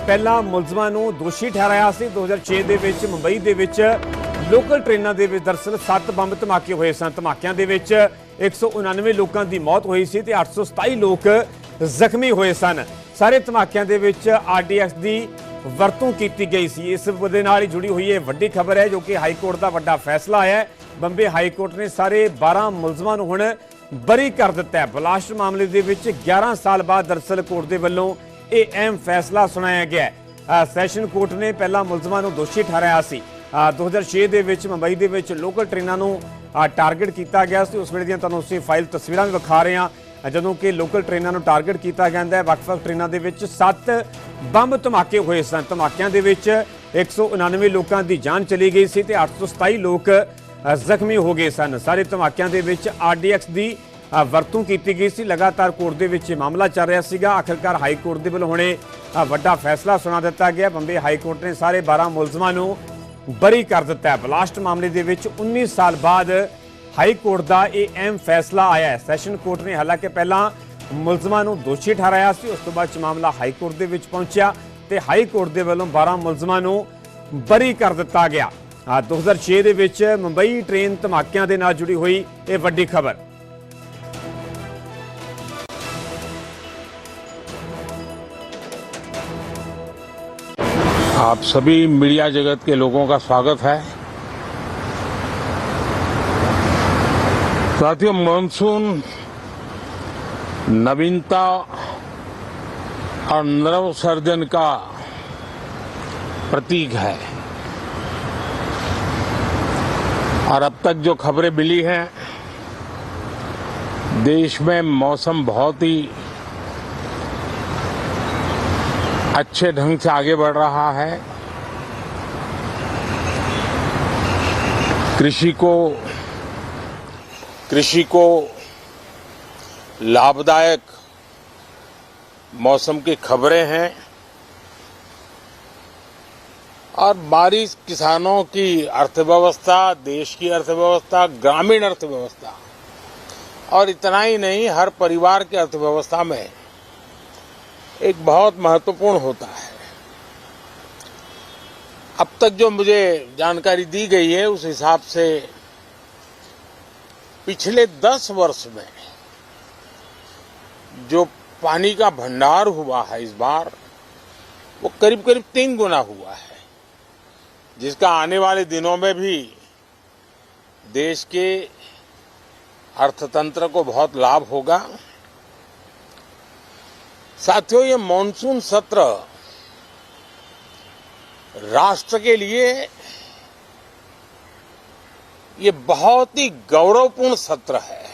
ਪਹਿਲਾਂ ਮੁਲਜ਼ਮਾਂ ਨੂੰ ਦੋਸ਼ੀ ਠਹਿਰਾਇਆ ਸੀ। 2006 ਦੇ ਵਿੱਚ ਮੁੰਬਈ ਦੇ ਵਿੱਚ ਲੋਕਲ ਟ੍ਰੇਨਾਂ ਦੇ ਵਿੱਚ ਦਰਅਸਲ 7 ਬੰਬ ਧਮਾਕੇ ਹੋਏ ਸਨ। ਧਮਾਕਿਆਂ ਦੇ ਵਿੱਚ 199 ਲੋਕਾਂ ਦੀ ਮੌਤ ਹੋਈ ਸੀ ਤੇ 827 ਲੋਕ ਜ਼ਖਮੀ ਹੋਏ ਸਨ। ਸਾਰੇ ਧਮਾਕਿਆਂ ਦੇ ਵਿੱਚ RDX ਦੀ ਵਰਤੋਂ ਕੀਤੀ ਗਈ ਸੀ। ਇਸ ਦੇ ਨਾਲ ਹੀ ਜੁੜੀ ਹੋਈ ਇਹ ਵੱਡੀ ਖਬਰ ਹੈ ਜੋ ਕਿ ਹਾਈ ਕੋਰਟ ਦਾ ਵੱਡਾ ਫੈਸਲਾ ਆਇਆ ਹੈ। ਬੰਬੇ ਹਾਈ ਕੋਰਟ ਨੇ ਸਾਰੇ 12 ਮੁਲਜ਼ਮਾਂ ਨੂੰ ਹੁਣ ਬਰੀ ਕਰ ਦਿੱਤਾ ਹੈ। ਬਲਾਸਟ ਮਾਮਲੇ ਦੇ ਵਿੱਚ 11 ਸਾਲ ਬਾਅਦ ਦਰਅਸਲ ਕੋਰਟ ਦੇ ਵੱਲੋਂ ਇਹ ਅਹਿਮ ਫੈਸਲਾ ਸੁਣਾਇਆ ਗਿਆ ਹੈ। ਸੈਸ਼ਨ ਕੋਰਟ ਨੇ ਪਹਿਲਾਂ ਮੁਲਜ਼ਮਾਂ ਨੂੰ ਦੋਸ਼ੀ ਠਹਿਰਾਇਆ ਸੀ। 2006 ਦੇ ਵਿੱਚ ਮੁੰਬਈ ਦੇ ਵਿੱਚ ਲੋਕਲ ਟ੍ਰੇਨਾਂ ਨੂੰ ਟਾਰਗੇਟ ਕੀਤਾ ਗਿਆ ਸੀ। ਉਸ ਵੇਲੇ ਦੀਆਂ ਤੁਹਾਨੂੰ ਉਸੇ ਫਾਈਲ ਤਸਵੀਰਾਂ ਵੀ ਵਿਖਾ ਰਹੇ ਹਾਂ ਜਦੋਂ ਕਿ ਲੋਕਲ ਟ੍ਰੇਨਾਂ ਨੂੰ ਟਾਰਗੇਟ ਕੀਤਾ ਜਾਂਦਾ ਹੈ। ਵੱਖ-ਵੱਖ ਟ੍ਰੇਨਾਂ ਦੇ ਵਿੱਚ 7 ਬੰਬ ਧਮਾਕੇ ਹੋਏ ਸਨ। ਧਮਾਕਿਆਂ ਦੇ ਵਿੱਚ 199 ਲੋਕਾਂ ਦੀ ਜਾਨ ਚਲੀ ਗਈ ਸੀ ਤੇ 827 ਲੋਕ ਜ਼ਖਮੀ ਹੋ ਗਏ ਸਨ। ਸਾਰੇ ਧਮਾਕਿਆਂ ਦੇ ਵਿੱਚ RDX ਦੀ ਵਰਤੋਂ ਕੀਤੀ ਗਈ ਸੀ। ਲਗਾਤਾਰ ਕੋਰਟ ਦੇ ਵਿੱਚ ਇਹ ਮਾਮਲਾ ਚੱਲ ਰਿਹਾ ਸੀਗਾ। ਆਖਿਰਕਾਰ ਹਾਈ ਕੋਰਟ ਦੇ ਵੱਲੋਂ ਹੁਣੇ ਵੱਡਾ ਫੈਸਲਾ ਸੁਣਾ ਦਿੱਤਾ ਗਿਆ। ਬੰਬੇ ਹਾਈ ਕੋਰਟ ਨੇ ਸਾਰੇ 12 ਮੁਲਜ਼ਮਾਂ ਨੂੰ ਬਰੀ ਕਰ ਦਿੱਤਾ ਹੈ। ਬਲਾਸਟ ਮਾਮਲੇ ਦੇ ਵਿੱਚ 19 ਸਾਲ ਬਾਅਦ ਹਾਈ ਕੋਰਟ ਦਾ ਇਹ ਅਹਿਮ ਫੈਸਲਾ ਆਇਆ ਹੈ। ਸੈਸ਼ਨ ਕੋਰਟ ਨੇ ਹਾਲਾਂਕਿ ਪਹਿਲਾਂ ਮੁਲਜ਼ਮਾਂ ਨੂੰ ਦੋਸ਼ੀ ਠਹਿਰਾਇਆ ਸੀ, ਉਸ ਤੋਂ ਬਾਅਦ ਮਾਮਲਾ ਹਾਈ ਕੋਰਟ ਦੇ ਵਿੱਚ ਪਹੁੰਚਿਆ ਤੇ ਹਾਈ ਕੋਰਟ ਦੇ ਵੱਲੋਂ 12 ਮੁਲਜ਼ਮਾਂ ਨੂੰ ਬਰੀ ਕਰ ਦਿੱਤਾ ਗਿਆ। 2006 ਦੇ ਵਿੱਚ ਮੁੰਬਈ ਟ੍ਰੇਨ ਧਮਾਕਿਆਂ ਦੇ ਨਾਲ ਜੁੜੀ ਹੋਈ ਇਹ ਵੱਡੀ ਖਬਰ। आप सभी मीडिया जगत के लोगों का स्वागत है। साथियों, मानसून नवीनता और नव सर्जन का प्रतीक है और अब तक जो खबरें मिली हैं, देश में मौसम बहुत ही अच्छे ढंग से आगे बढ़ रहा है। कृषि को लाभदायक मौसम की खबरें हैं और बारिश किसानों की अर्थव्यवस्था, देश की अर्थव्यवस्था, ग्रामीण अर्थव्यवस्था और इतना ही नहीं, हर परिवार की अर्थव्यवस्था में एक बहुत महत्वपूर्ण होता है। अब तक जो मुझे जानकारी दी गई है उस हिसाब से पिछले 10 वर्ष में जो पानी का भंडार हुआ है इस बार, वो करीब करीब 3 गुना हुआ है, जिसका आने वाले दिनों में भी देश के अर्थतंत्र को बहुत लाभ होगा। साथियों, ये मॉनसून सत्र राष्ट्र के लिए ये बहुत ही गौरवपूर्ण सत्र है।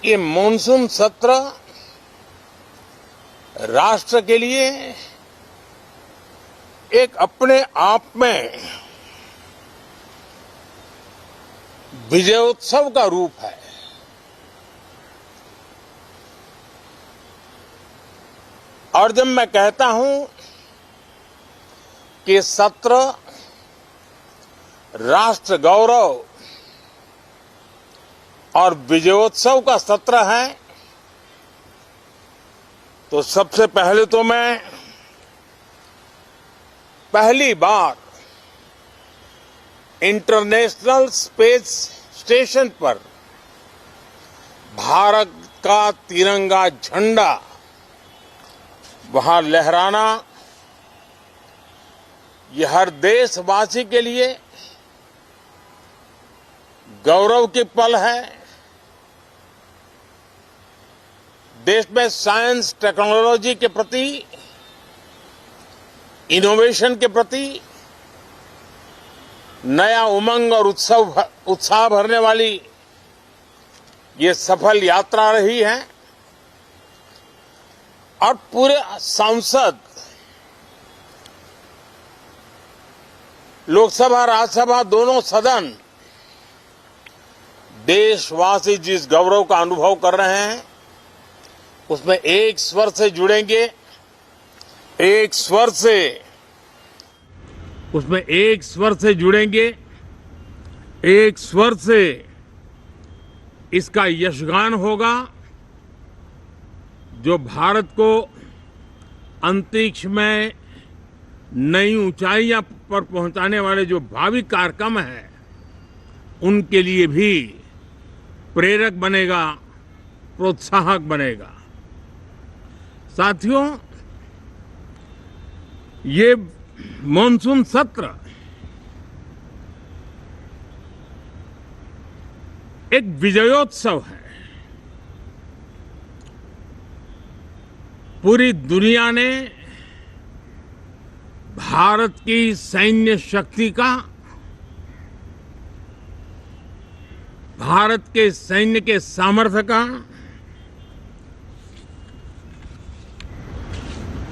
ये मॉनसून सत्र राष्ट्र के लिए एक अपने आप में विजयोत्सव का रूप है। और जब मैं कहता हूं कि सत्र राष्ट्र गौरव और विजयोत्सव का सत्र है, तो सबसे पहले तो मैं पहली बार इंटरनेशनल स्पेस स्टेशन पर भारत का तिरंगा झंडा वहां लहराना, ये हर देशवासी के लिए गौरव की पल है। देश में साइंस टेक्नोलॉजी के प्रति, इनोवेशन के प्रति नया उमंग और उत्साह भरने वाली ये सफल यात्रा रही है। और पूरे सांसद, लोकसभा राज्यसभा दोनों सदन देशवासी जिस गौरव का अनुभव कर रहे हैं उसमें एक स्वर से जुड़ेंगे, एक स्वर से इसका यशगान होगा, जो भारत को अंतरिक्ष में नई ऊंचाइयां पर पहुंचाने वाले जो भावी कार्यक्रम हैं, उनके लिए भी प्रेरक बनेगा, प्रोत्साहक बनेगा। साथियों, ये मॉनसून सत्र एक विजयोत्सव है। पूरी दुनिया ने भारत की सैन्य शक्ति का, भारत के सैन्य के सामर्थ्य का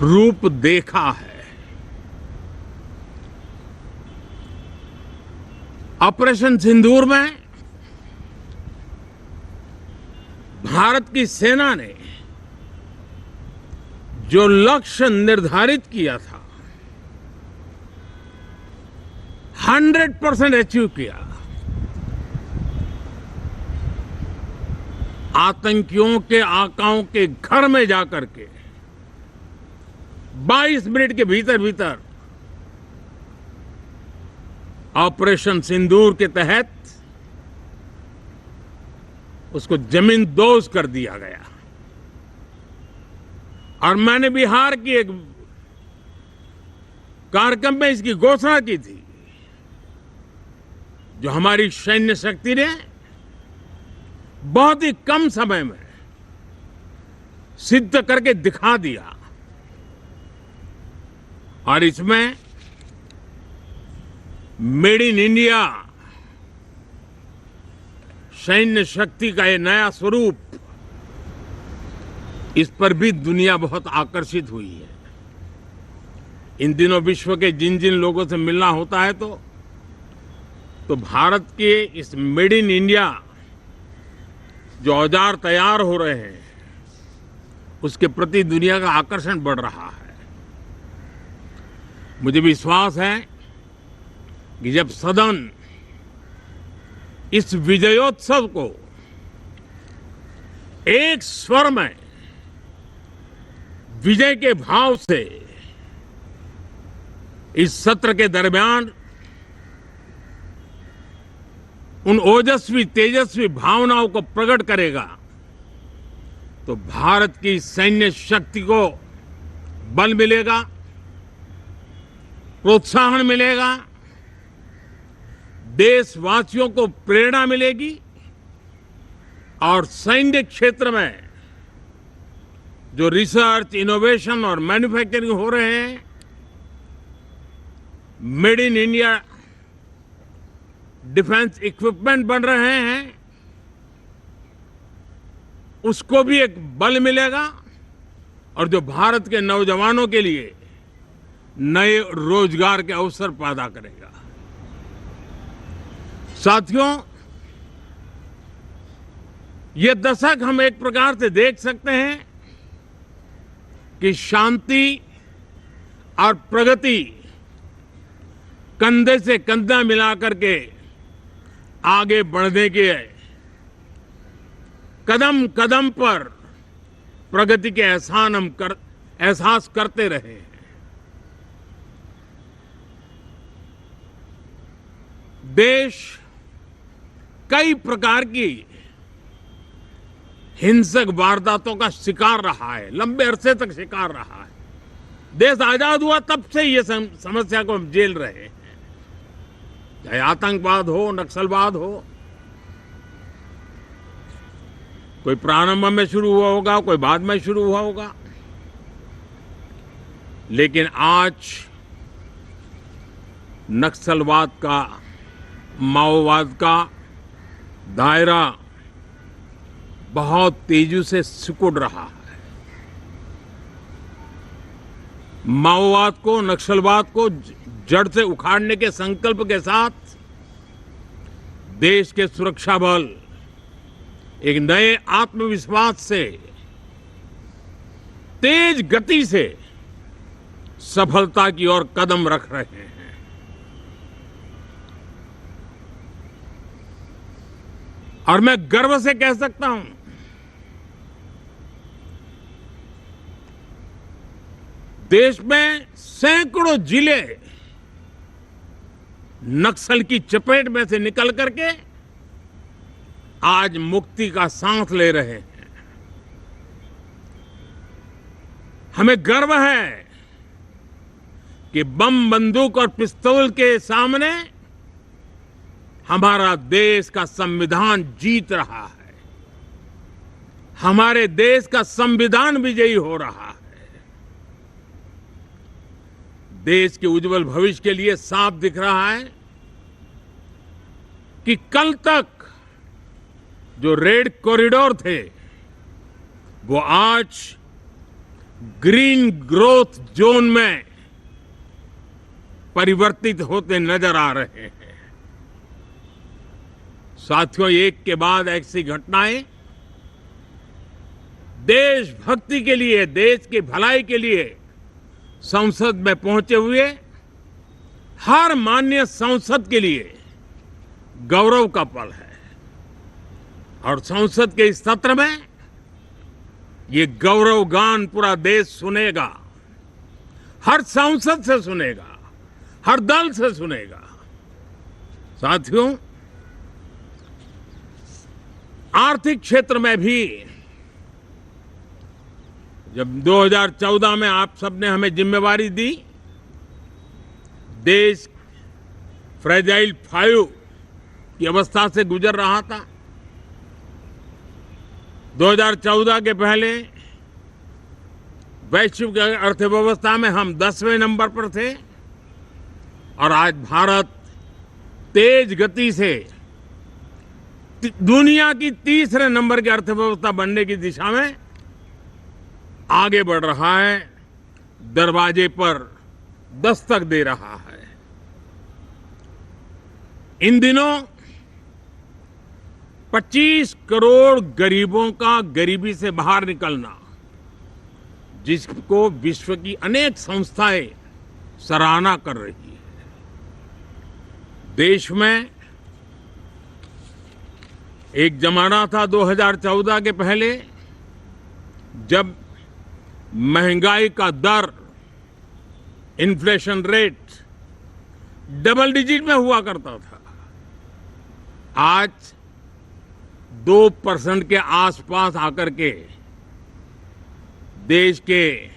रूप देखा है। ऑपरेशन सिंदूर में भारत की सेना ने जो लक्ष्य निर्धारित किया था 100% अचीव किया। आतंकियों के आकाओं के घर में जाकर के 22 मिनट के भीतर ऑपरेशन सिंदूर के तहत उसको जमींदोज कर दिया गया। और मैंने बिहार की एक कार्यक्रम में इसकी घोषणा की थी, जो हमारी सैन्य शक्ति ने बहुत ही कम समय में सिद्ध करके दिखा दिया। और इसमें मेड इन इंडिया सैन्य शक्ति का ये नया स्वरूप, इस पर भी दुनिया बहुत आकर्षित हुई है। इन दिनों विश्व के जिन जिन लोगों से मिलना होता है तो भारत के इस मेड इन इंडिया जो औजार तैयार हो रहे हैं, उसके प्रति दुनिया का आकर्षण बढ़ रहा है। मुझे विश्वास है कि जब सदन इस विजयोत्सव को एक स्वर में विजय के भाव से इस सत्र के दरमियान उन ओजस्वी तेजस्वी भावनाओं को प्रकट करेगा, तो भारत की सैन्य शक्ति को बल मिलेगा, प्रोत्साहन मिलेगा, देशवासियों को प्रेरणा मिलेगी और सैन्य क्षेत्र में जो रिसर्च, इनोवेशन और मैन्युफैक्चरिंग हो रहे हैं, made in India defence equipment बन रहे हैं, उसको भी एक बल मिलेगा और जो भारत के नौजवानों के लिए नए रोजगार के अवसर पैदा करेगा। साथियों, ये दशक हम एक प्रकार से देख सकते हैं कि शांति और प्रगति कंधे से कंधा मिलाकर के आगे बढ़ने के कदम कदम पर प्रगति के एहसास करते रहे हैं। देश कई प्रकार की हिंसक वारदातों का शिकार रहा है, लंबे अरसे तक शिकार रहा है। देश आजाद हुआ तब से ये समस्या को हम झेल रहे हैं, चाहे आतंकवाद हो, नक्सलवाद हो। कोई प्रारंभ में शुरू हुआ होगा, कोई बाद में शुरू हुआ होगा, लेकिन आज नक्सलवाद का, माओवाद का दायरा बहुत तेजी से सिकुड़ रहा है। माओवाद को, नक्सलवाद को जड़ से उखाड़ने के संकल्प के साथ देश के सुरक्षा बल एक नए आत्मविश्वास से, तेज गति से सफलता की ओर कदम रख रहे हैं। और मैं गर्व से कह सकता हूं, देश में सैकड़ों जिले नक्सल की चपेट में से निकल करके आज मुक्ति का सांस ले रहे हैं। हमें गर्व है कि बम, बंदूक और पिस्तौल के सामने हमारा देश का संविधान जीत रहा है, हमारे देश का संविधान विजयी हो रहा है। देश के उज्जवल भविष्य के लिए साफ दिख रहा है कि कल तक जो रेड कॉरिडोर थे वो आज ग्रीन ग्रोथ जोन में परिवर्तित होते नजर आ रहे हैं। साथियों, एक के बाद ऐसी घटनाएं देशभक्ति के लिए, देश की भलाई के लिए संसद में पहुंचे हुए हर माननीय सांसद के लिए गौरव का पल है। और संसद के इस सत्र में ये गौरव गान पूरा देश सुनेगा, हर सांसद से सुनेगा, हर दल से सुनेगा। साथियों, आर्थिक क्षेत्र में भी जब 2014 में आप सबने हमें जिम्मेवारी दी, देश फ्रेजाइल 5 की अवस्था से गुजर रहा था। 2014 के पहले वैश्विक अर्थव्यवस्था में हम 10वें नंबर पर थे और आज भारत तेज गति से दुनिया की तीसरे नंबर की अर्थव्यवस्था बनने की दिशा में आगे बढ़ रहा है, दरवाजे पर दस्तक दे रहा है। इन दिनों 25 करोड़ गरीबों का गरीबी से बाहर निकलना, जिसको विश्व की अनेक संस्थाएं सराहना कर रही है। देश में एक जमाना था 2014 के पहले जब महंगाई का दर, इन्फ्लेशन रेट डबल डिजिट में हुआ करता था। आज 2% के आसपास आकर के देश के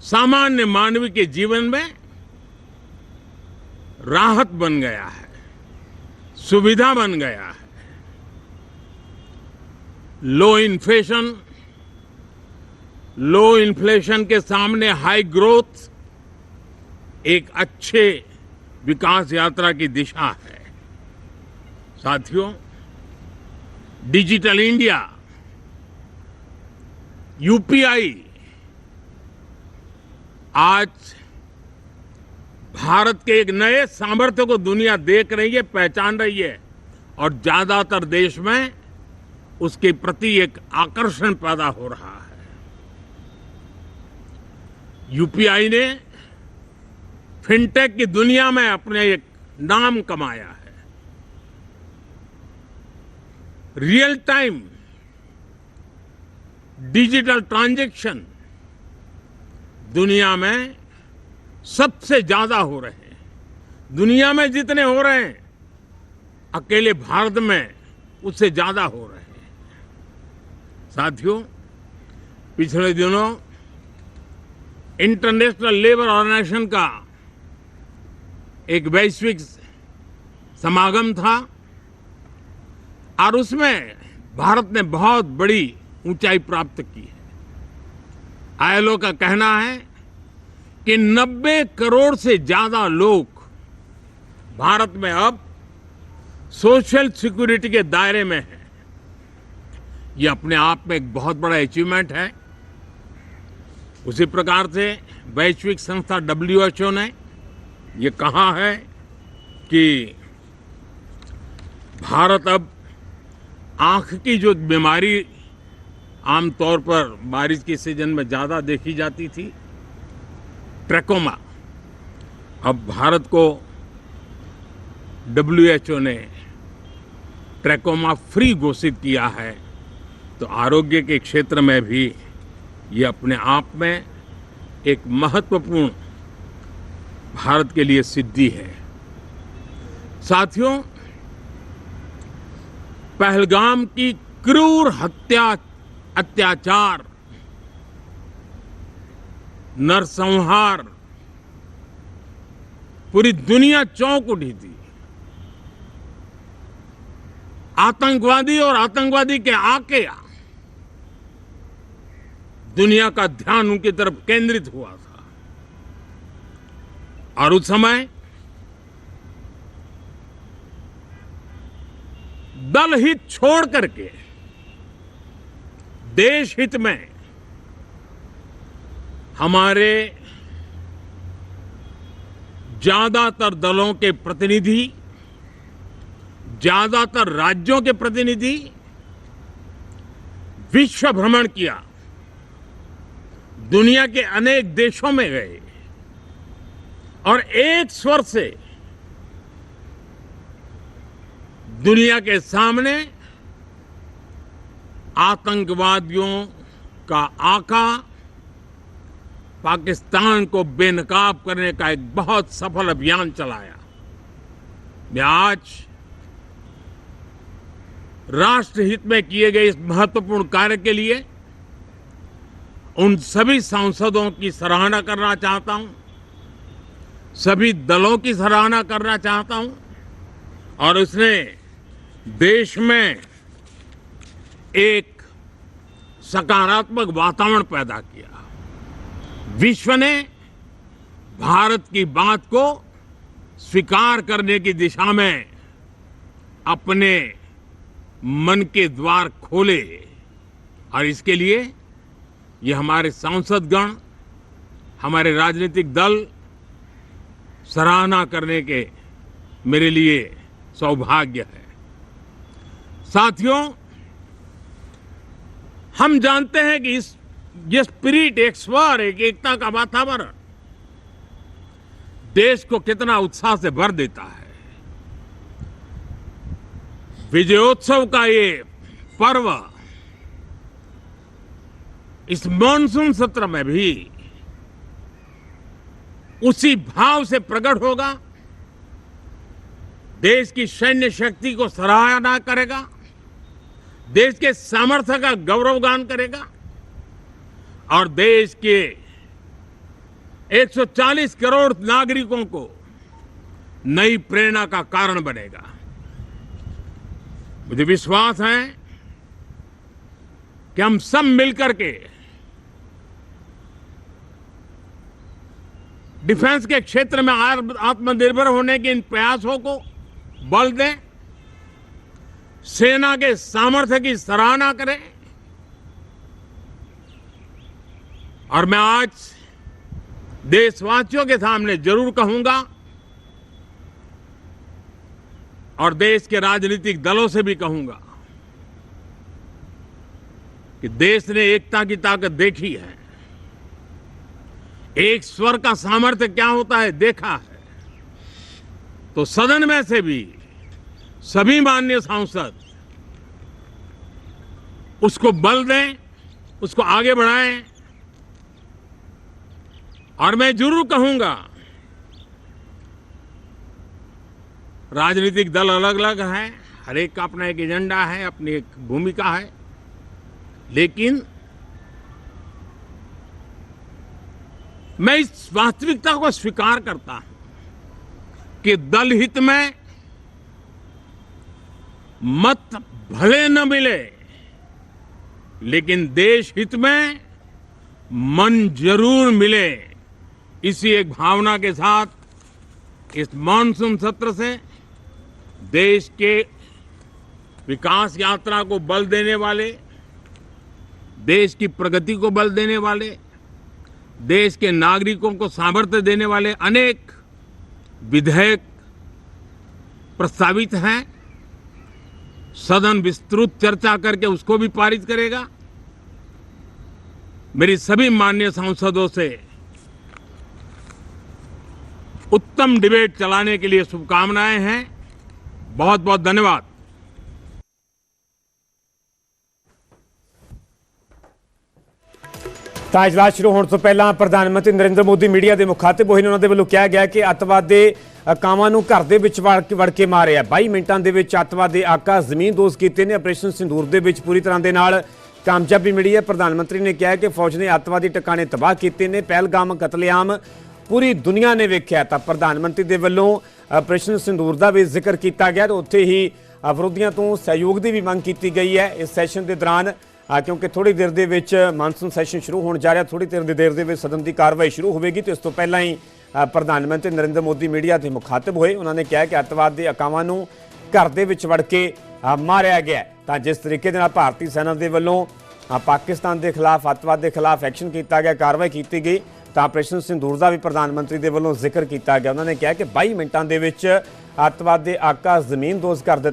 सामान्य मानव के जीवन में राहत बन गया है, सुविधा बन गया है। लो इन्फ्लेशन के सामने हाई ग्रोथ एक अच्छे विकास यात्रा की दिशा है। साथियों, डिजिटल इंडिया, यूपीआई आज भारत के एक नए सामर्थ्य को दुनिया देख रही है, पहचान रही है और ज्यादातर देश में उसके प्रति एक आकर्षण पैदा हो रहा है। यूपीआई ने फिनटेक की दुनिया में अपने एक नाम कमाया है। रियल टाइम डिजिटल ट्रांजैक्शन दुनिया में सबसे ज्यादा हो रहे हैं। दुनिया में जितने हो रहे हैं, अकेले भारत में उससे ज्यादा हो रहे हैं। साथियों, पिछले दिनों इंटरनेशनल लेबर ऑर्गेनाइजेशन का एक वैश्विक समागम था और उसमें भारत ने बहुत बड़ी ऊंचाई प्राप्त की है। आईएलओ का कहना है कि 90 करोड़ से ज्यादा लोग भारत में अब सोशल सिक्योरिटी के दायरे में हैं। ये अपने आप में एक बहुत बड़ा अचीवमेंट है। उसी प्रकार से वैश्विक संस्था WHO ने ये कहा है कि भारत अब आंख की जो बीमारी आमतौर पर बारिश के सीजन में ज्यादा देखी जाती थी, ट्रैकोमा, अब भारत को WHO ने ट्रैकोमा फ्री घोषित किया है। तो आरोग्य के क्षेत्र में भी ये अपने आप में एक महत्वपूर्ण भारत के लिए सिद्धि है। साथियों, पहलगाम की क्रूर हत्या, अत्याचार, नरसंहार, पूरी दुनिया चौंक उठी थी। आतंकवादी और आतंकवादी के आके दुनिया का ध्यान उनकी तरफ केंद्रित हुआ था और उस समय दल हित छोड़ करके देश हित में हमारे ज्यादातर दलों के प्रतिनिधि, ज्यादातर राज्यों के प्रतिनिधि विश्व भ्रमण किया, दुनिया के अनेक देशों में गए और एक स्वर से दुनिया के सामने आतंकवादियों का आका पाकिस्तान को बेनकाब करने का एक बहुत सफल अभियान चलाया। मैं आज राष्ट्रहित में किए गए इस महत्वपूर्ण कार्य के लिए उन सभी सांसदों की सराहना करना चाहता हूं, सभी दलों की सराहना करना चाहता हूं और उसने देश में एक सकारात्मक वातावरण पैदा किया। विश्व ने भारत की बात को स्वीकार करने की दिशा में अपने मन के द्वार खोले और इसके लिए ये हमारे सांसदगण, हमारे राजनीतिक दल सराहना करने के मेरे लिए सौभाग्य है। साथियों, हम जानते हैं कि ये स्पिरिट, एक स्वर, एक एकता का वातावरण देश को कितना उत्साह से भर देता है। विजयोत्सव का ये पर्व इस मॉनसून सत्र में भी उसी भाव से प्रकट होगा। देश की सैन्य शक्ति को सराहना करेगा, देश के सामर्थ्य का गौरवगान करेगा और देश के 140 करोड़ नागरिकों को नई प्रेरणा का कारण बनेगा। मुझे विश्वास है कि हम सब मिलकर के डिफेंस के क्षेत्र में आत्मनिर्भर होने के इन प्रयासों को बल दें, सेना के सामर्थ्य की सराहना करें। और मैं आज देशवासियों के सामने जरूर कहूंगा और देश के राजनीतिक दलों से भी कहूंगा कि देश ने एकता की ताकत देखी है, एक स्वर का सामर्थ्य क्या होता है देखा है। तो सदन में से भी सभी माननीय सांसद उसको बल दें, उसको आगे बढ़ाएं। और मैं जरूर कहूंगा, राजनीतिक दल अलग अलग है, हर एक का अपना एक एजेंडा है, अपनी एक भूमिका है, लेकिन मैं इस वास्तविकता को स्वीकार करता हूं कि दल हित में मत भले न मिले, लेकिन देश हित में मन जरूर मिले। इसी एक भावना के साथ इस मानसून सत्र से देश के विकास यात्रा को बल देने वाले, देश की प्रगति को बल देने वाले, देश के नागरिकों को सामर्थ्य देने वाले अनेक विधेयक प्रस्तावित हैं। सदन विस्तृत चर्चा करके उसको भी पारित करेगा। मेरी सभी माननीय सांसदों से उत्तम डिबेट चलाने के लिए शुभकामनाएं हैं। बहुत बहुत धन्यवाद। ਤਾਂ ਇਜਲਾਸ ਸ਼ੁਰੂ ਹੋਣ ਤੋਂ ਪਹਿਲਾਂ ਪ੍ਰਧਾਨ ਮੰਤਰੀ ਨਰਿੰਦਰ ਮੋਦੀ ਮੀਡੀਆ ਦੇ ਮੁਖਾਤਿਬ ਹੋਏ ਨੇ। ਉਹਨਾਂ ਦੇ ਵੱਲੋਂ ਕਿਹਾ ਗਿਆ ਕਿ ਅੱਤਵਾਦ ਦੇ ਕਾਮਾਂ ਨੂੰ ਘਰ ਦੇ ਵਿੱਚ ਵੜ ਕੇ ਮਾਰਿਆ। 22 ਮਿੰਟਾਂ ਦੇ ਵਿੱਚ ਅੱਤਵਾਦ ਦੇ ਆਕਾ ਜ਼ਮੀਨਦੋਜ਼ ਕੀਤੇ ਨੇ। ਆਪਰੇਸ਼ਨ ਸਿੰਦੂਰ ਦੇ ਵਿੱਚ ਪੂਰੀ ਤਰ੍ਹਾਂ ਦੇ ਨਾਲ ਕਾਮਯਾਬੀ ਮਿਲੀ ਹੈ। ਪ੍ਰਧਾਨ ਮੰਤਰੀ ਨੇ ਕਿਹਾ ਕਿ ਫੌਜ ਨੇ ਅੱਤਵਾਦੀ ਟਿਕਾਣੇ ਤਬਾਹ ਕੀਤੇ ਨੇ। ਪਹਿਲਗਾਮ ਕਤਲੇਆਮ ਪੂਰੀ ਦੁਨੀਆ ਨੇ ਵੇਖਿਆ। ਤਾਂ ਪ੍ਰਧਾਨ ਮੰਤਰੀ ਦੇ ਵੱਲੋਂ ਆਪਰੇਸ਼ਨ ਸਿੰਦੂਰ ਦਾ ਵੀ ਜ਼ਿਕਰ ਕੀਤਾ ਗਿਆ ਤੇ ਉੱਥੇ ਹੀ ਵਿਰੋਧੀਆਂ ਤੋਂ ਸਹਿਯੋਗ ਦੀ ਵੀ ਮੰਗ ਕੀਤੀ ਗਈ ਹੈ ਇਸ ਸੈਸ਼ਨ ਦੇ ਦੌਰਾਨ। क्योंकि थोड़ी देर दे विच मानसून सैशन शुरू होने जा रहा, थोड़ी देर दे विच सदन की कार्रवाई शुरू होगी। तो इस तो पहला ही प्रधानमंत्री नरेंद्र मोदी मीडिया के मुखातिब होए। उन्होंने कहा कि अतवाद के अकावां नूं घर दे विच वड़ के मारिया गया। तो जिस तरीके दे नाल भारतीय सेना के वल्लों पाकिस्तान के खिलाफ अतवाद के खिलाफ एक्शन किया गया, कार्रवाई की गई, तो ऑपरेशन सिंदूर का भी प्रधानमंत्री के वल्लों जिक्र किया गया। उन्होंने कहा कि 22 मिनटां दे विच अतवाद के आका जमीनदोज कर दिते।